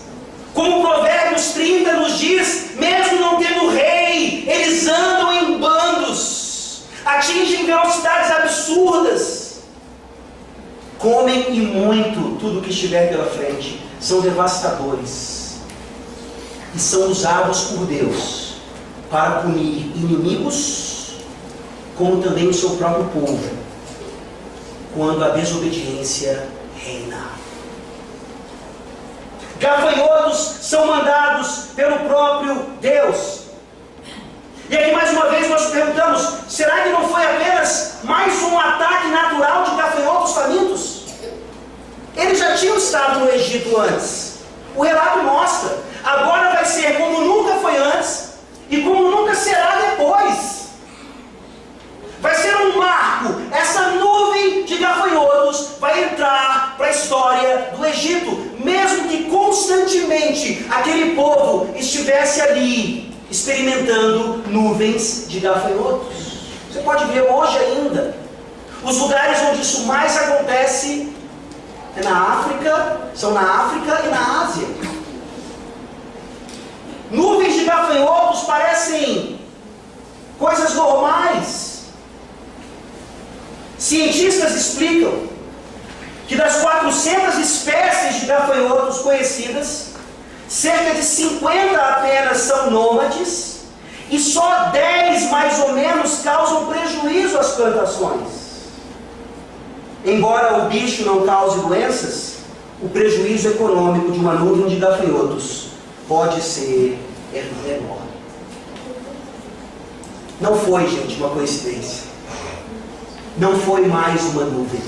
como Provérbios 30 nos diz, mesmo não tendo rei, eles andam em bandos, atingem velocidades absurdas, comem e muito tudo que estiver pela frente, são devastadores e são usados por Deus para punir inimigos, como também o seu próprio povo, quando a desobediência reina. Gafanhotos são mandados pelo próprio Deus. E aí mais uma vez nós perguntamos, será que não foi apenas mais um ataque natural de gafanhotos famintos? Eles já tinham estado no Egito antes. O relato mostra. Agora vai ser como nunca foi antes e como nunca será depois. Vai ser um marco. Essa nuvem de gafanhotos vai entrar para a história do Egito, mesmo que constantemente aquele povo estivesse ali experimentando nuvens de gafanhotos. Você pode ver hoje ainda. Os lugares onde isso mais acontece é na África, são na África e na Ásia. Nuvens de gafanhotos parecem coisas normais. Cientistas explicam que das 400 espécies de gafanhotos conhecidas, cerca de 50 apenas são nômades e só 10 mais ou menos causam prejuízo às plantações. Embora o bicho não cause doenças, o prejuízo econômico de uma nuvem de gafanhotos pode ser enorme. Não foi, gente, uma coincidência. Não foi mais uma nuvem.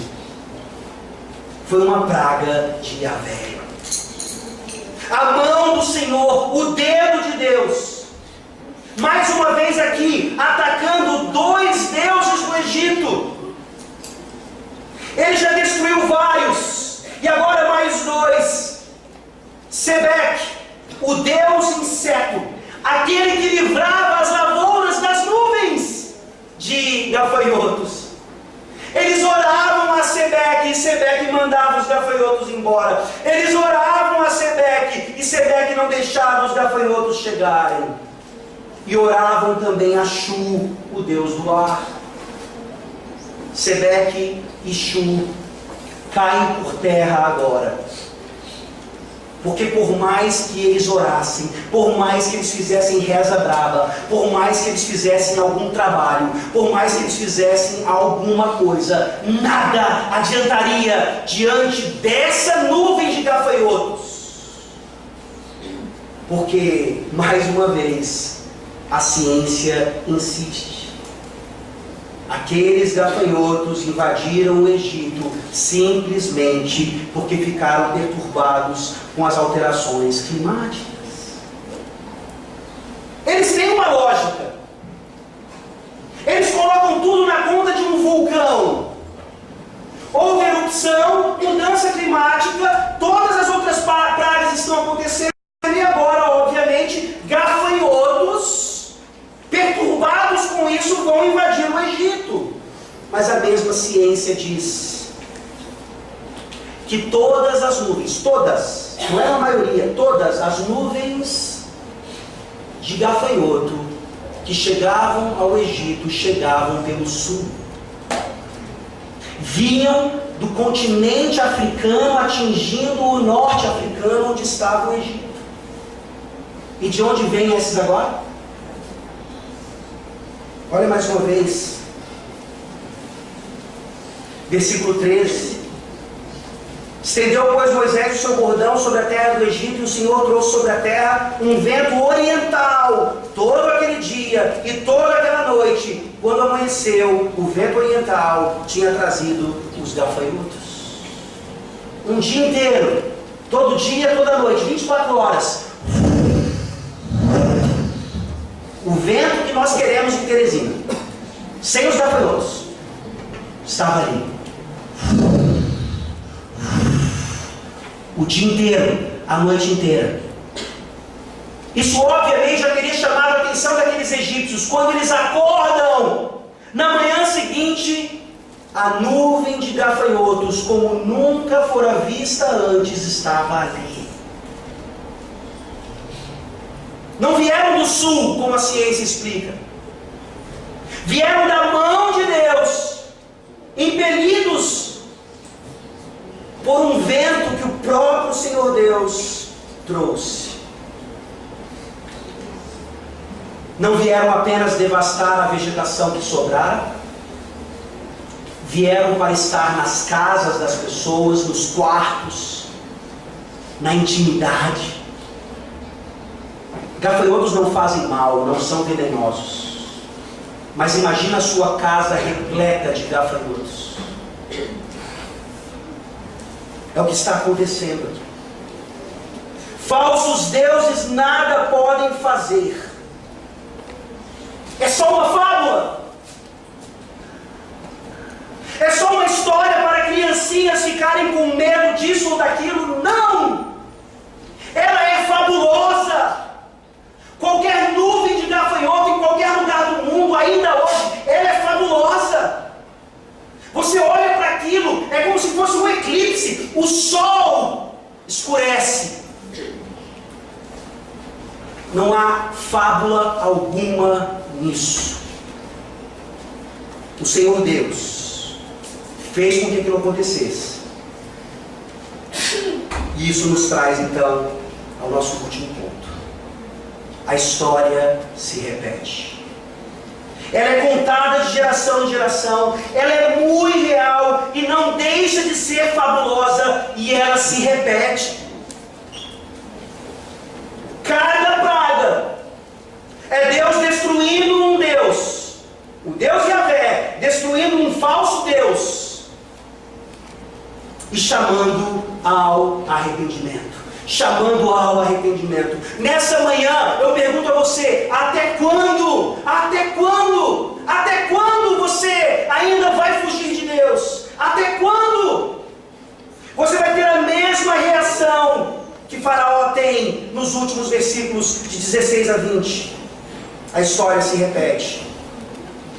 Foi uma praga de Yahvé. A mão do Senhor, o dedo de Deus, mais uma vez aqui, atacando 2 deuses do Egito. Ele já destruiu vários, e agora mais 2. Sebeque, o deus inseto, aquele que livrava as lavouras das nuvens de gafanhotos. Eles oravam a Sebeque, e Sebeque mandava os gafanhotos embora. Eles oravam a Sebeque, e Sebeque não deixava os gafanhotos chegarem. E oravam também a Shu, o deus do ar. Sebeque e Shu caem por terra agora. Porque por mais que eles orassem, por mais que eles fizessem reza braba, por mais que eles fizessem algum trabalho, por mais que eles fizessem alguma coisa, nada adiantaria diante dessa nuvem de gafanhotos. Porque, mais uma vez, a ciência insiste. Aqueles gafanhotos invadiram o Egito simplesmente porque ficaram perturbados com as alterações climáticas. Eles têm uma lógica. Eles colocam tudo na conta de um vulcão. Houve erupção, mudança climática, todas as outras pragas estão acontecendo e agora, obviamente, gafanhotos perturbados com isso vão invadir o Egito. Mas a mesma ciência diz que todas as nuvens, todas, não é a maioria, todas as nuvens de gafanhoto que chegavam ao Egito, chegavam pelo sul. Vinham do continente africano atingindo o norte africano onde estava o Egito. E de onde vêm esses agora? Olha mais uma vez, versículo 13. Estendeu, pois, Moisés o seu bordão sobre a terra do Egito, e o Senhor trouxe sobre a terra um vento oriental, todo aquele dia e toda aquela noite. Quando amanheceu, o vento oriental tinha trazido os gafanhotos. Um dia inteiro, todo dia, toda noite, 24 horas. O vento que nós queremos em Teresina, sem os gafanhotos, estava ali. O dia inteiro, a noite inteira. Isso obviamente já teria chamado a atenção daqueles egípcios. Quando eles acordam, na manhã seguinte, a nuvem de gafanhotos, como nunca fora vista antes, estava ali. Não vieram do sul, como a ciência explica. Vieram da mão de Deus, impelidos por um vento que o próprio Senhor Deus trouxe. Não vieram apenas devastar a vegetação que sobrara, vieram para estar nas casas das pessoas, nos quartos, na intimidade. Gafanhotos não fazem mal, não são venenosos. Mas imagina a sua casa repleta de gafanhotos. É o que está acontecendo aqui. Falsos deuses nada podem fazer. É só uma fábula. É só uma história para criancinhas ficarem com medo disso ou daquilo. Não! Ela é fabulosa. Qualquer nuvem de gafanhoto em qualquer lugar do mundo, ainda hoje, ela é fabulosa. o sol escurece. Não há fábula alguma nisso. O Senhor Deus fez com que aquilo acontecesse. E isso nos traz então ao nosso último ponto. A história se repete. Ela é contada de geração em geração. Ela é muito real e não deixa de ser fabulosa. E ela se repete. Cada praga é Deus destruindo um Deus. O Deus Yahvé destruindo um falso Deus. E chamando ao arrependimento. Chamando ao arrependimento. Nessa manhã eu pergunto a você: até quando? Até quando? Até quando você ainda vai fugir de Deus? Até quando? Você vai ter a mesma reação que Faraó tem nos últimos versículos de 16 a 20. A história se repete.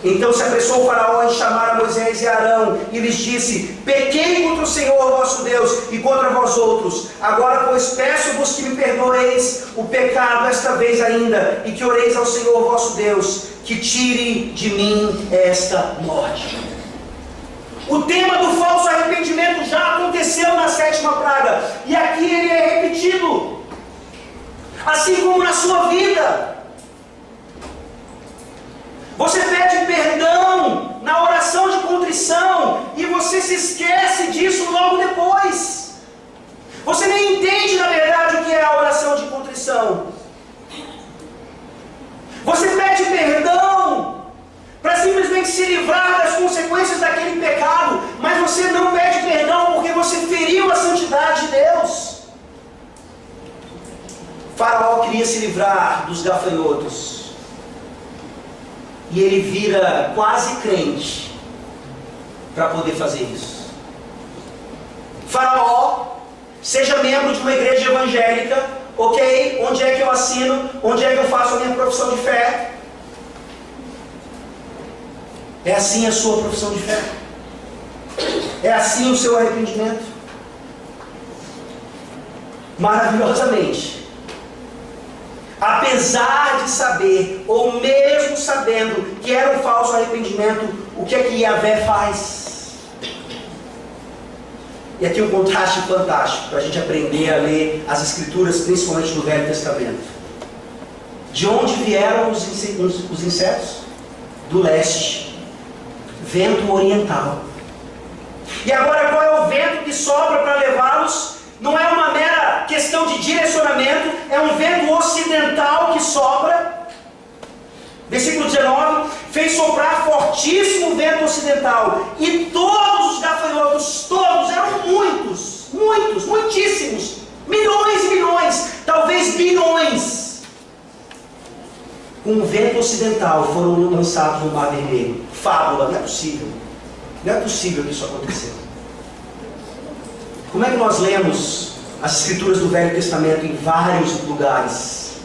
Então se apressou o Faraó em chamar a Moisés e Arão e lhes disse: pequei contra o Senhor vosso Deus e contra vós outros. Agora, pois, peço-vos que me perdoeis o pecado esta vez ainda, e que oreis ao Senhor vosso Deus, que tire de mim esta morte. O tema do falso arrependimento já aconteceu na 7ª praga, e aqui ele é repetido, assim como na sua vida. Você pede perdão na oração de contrição e você se esquece disso logo depois. Você nem entende na verdade o que é a oração de contrição. Você pede perdão para simplesmente se livrar das consequências daquele pecado, mas você não pede perdão porque você feriu a santidade de Deus. Faraó queria se livrar dos gafanhotos. E ele vira quase crente para poder fazer isso. Faraó, seja membro de uma igreja evangélica, ok? Onde é que eu assino? Onde é que eu faço a minha profissão de fé? É assim a sua profissão de fé? É assim o seu arrependimento? Maravilhosamente, apesar de saber, ou mesmo sabendo que era um falso arrependimento, o que é que Yahvé faz? E aqui um contraste fantástico, para a gente aprender a ler as Escrituras, principalmente do Velho Testamento. De onde vieram os insetos? Do leste. Vento oriental. E agora qual é o vento que sopra para levá-los? Não é uma mera questão de direcionamento, é um vento ocidental que sopra. Versículo 19: fez soprar fortíssimo vento ocidental, e todos os gafanhotos, todos, eram muitos, muitíssimos, milhões e milhões, talvez bilhões, com o vento ocidental foram lançados no Mar Vermelho. Fábula, não é possível. Não é possível que isso aconteceu. Como é que nós lemos as Escrituras do Velho Testamento em vários lugares?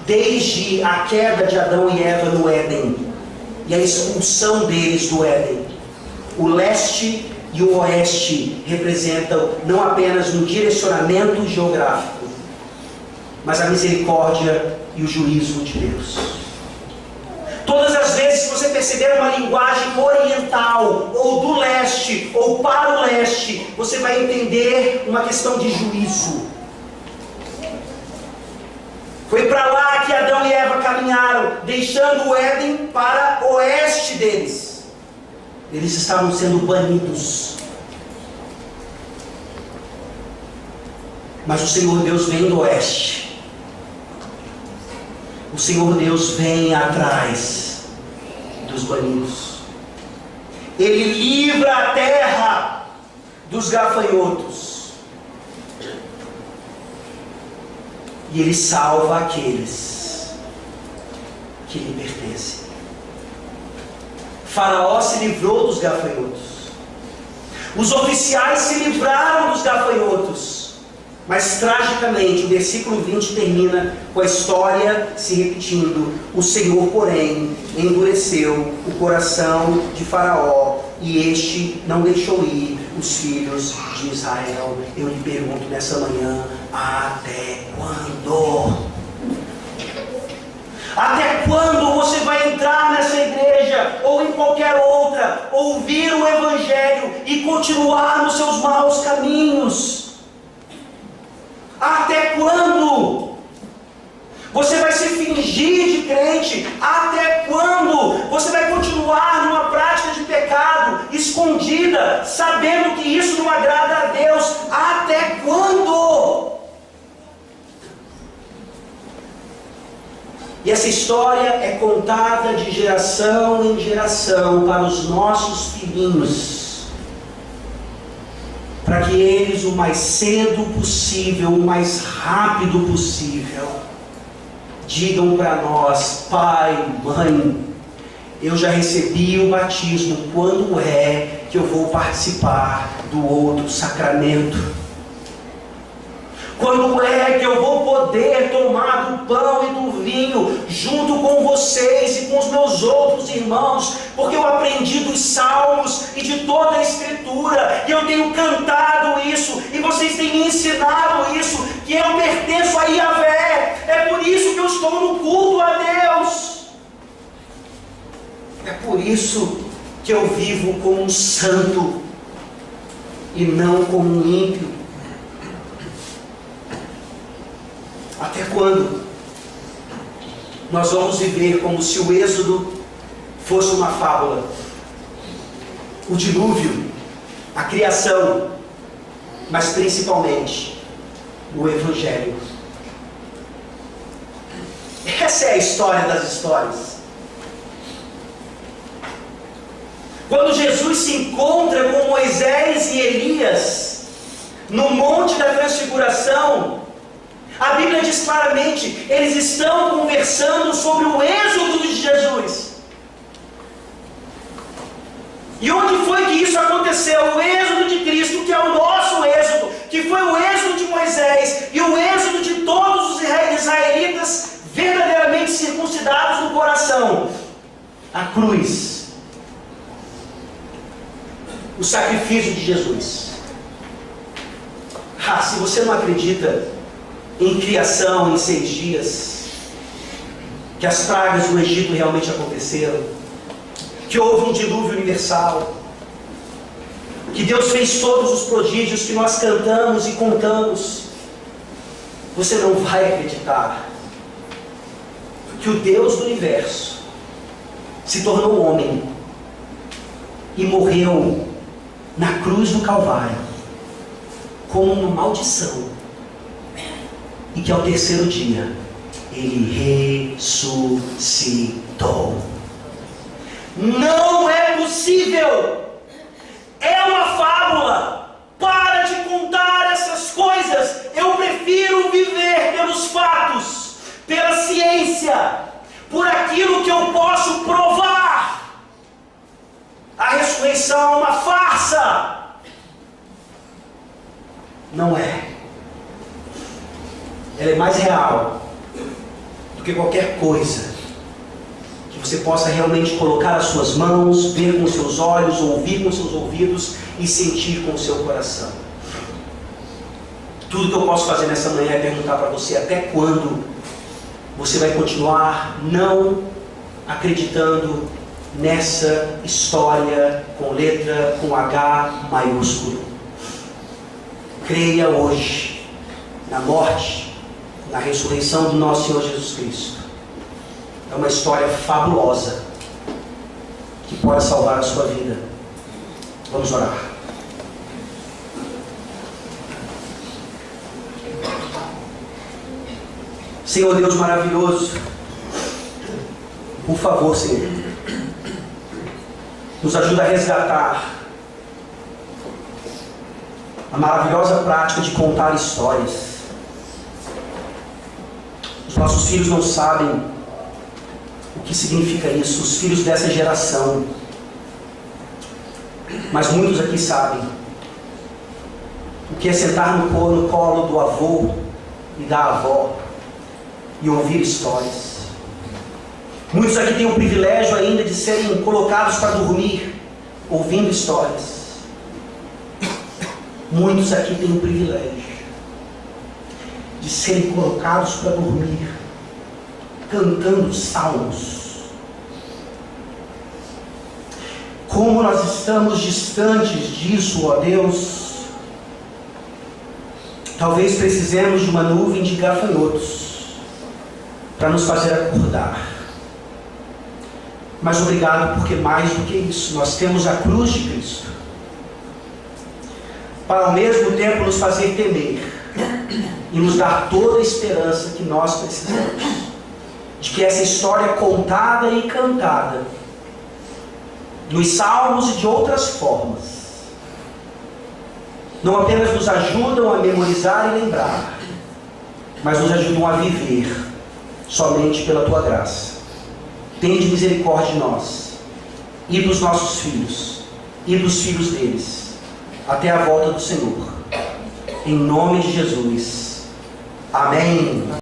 Desde a queda de Adão e Eva no Éden e a expulsão deles do Éden. O leste e o oeste representam não apenas um direcionamento geográfico, mas a misericórdia e o juízo de Deus. Todas as vezes que você perceber uma linguagem oriental, ou do leste, ou para o leste, você vai entender uma questão de juízo. Foi para lá que Adão e Eva caminharam, deixando o Éden para o oeste deles. Eles estavam sendo banidos. Mas o Senhor Deus vem do oeste. O Senhor Deus vem atrás dos banidos. Ele livra a terra dos gafanhotos. E Ele salva aqueles que lhe pertencem. Faraó se livrou dos gafanhotos. Os oficiais se livraram dos gafanhotos. Mas tragicamente o versículo 20 termina com a história se repetindo. O Senhor, porém, endureceu o coração de Faraó e este não deixou ir os filhos de Israel. Eu lhe pergunto nessa manhã, até quando? Até quando você vai entrar nessa igreja, ou em qualquer outra, ouvir o Evangelho e continuar nos seus maus caminhos? Até quando? Você vai se fingir de crente? Até quando? Você vai continuar numa prática de pecado, escondida, sabendo que isso não agrada a Deus? Até quando? E essa história é contada de geração em geração para os nossos filhinhos, para que eles o mais cedo possível, o mais rápido possível, digam para nós: pai, mãe, eu já recebi o batismo, quando é que eu vou participar do outro sacramento? Quando é que eu vou poder tomar do pão e do vinho junto com vocês e com os meus outros irmãos? Porque eu aprendi dos salmos e de toda a escritura, e eu tenho cantado isso, e vocês têm me ensinado isso, que eu pertenço a Yahvé. É por isso que eu estou no culto a Deus. É por isso que eu vivo como um santo e não como um ímpio. Até quando nós vamos viver como se o Êxodo fosse uma fábula? O dilúvio, a criação, mas principalmente o Evangelho. Essa é a história das histórias. Quando Jesus se encontra com Moisés e Elias no Monte da Transfiguração, a Bíblia diz claramente, eles estão conversando sobre o êxodo de Jesus. E onde foi que isso aconteceu? O êxodo de Cristo, que é o nosso êxodo, que foi o êxodo de Moisés e o êxodo de todos os israelitas verdadeiramente circuncidados no coração. A cruz, o sacrifício de Jesus. Se você não acredita em criação em 6 dias, que as pragas do Egito realmente aconteceram, que houve um dilúvio universal, que Deus fez todos os prodígios que nós cantamos e contamos, você não vai acreditar que o Deus do universo se tornou homem e morreu na cruz do Calvário como uma maldição, e que ao 3º dia ele ressuscitou. Não é possível, é uma fábula. Para de contar essas coisas. Eu prefiro viver pelos fatos, pela ciência, por aquilo que eu posso provar. A ressurreição é uma farsa. Não é. Ela é mais real do que qualquer coisa que você possa realmente colocar as suas mãos, ver com os seus olhos, ouvir com os seus ouvidos e sentir com o seu coração. Tudo que eu posso fazer nessa manhã é perguntar para você: até quando você vai continuar não acreditando nessa história com letra, com H maiúsculo? Creia hoje na morte, na ressurreição do nosso Senhor Jesus Cristo. É uma história fabulosa que pode salvar a sua vida. Vamos orar. Senhor Deus maravilhoso, por favor, Senhor, nos ajuda a resgatar a maravilhosa prática de contar histórias. Os nossos filhos não sabem o que significa isso, os filhos dessa geração. Mas muitos aqui sabem o que é sentar no colo do avô e da avó e ouvir histórias. Muitos aqui têm o privilégio ainda de serem colocados para dormir ouvindo histórias. Muitos aqui têm o privilégio de serem colocados para dormir, cantando salmos. Como nós estamos distantes disso, ó Deus. Talvez precisemos de uma nuvem de gafanhotos para nos fazer acordar. Mas obrigado, porque mais do que isso, nós temos a cruz de Cristo, para ao mesmo tempo nos fazer temer e nos dar toda a esperança que nós precisamos, de que essa história contada e cantada nos salmos e de outras formas não apenas nos ajudam a memorizar e lembrar, mas nos ajudam a viver somente pela Tua graça. Tende misericórdia de nós e dos nossos filhos e dos filhos deles, até a volta do Senhor. Em nome de Jesus. Amém.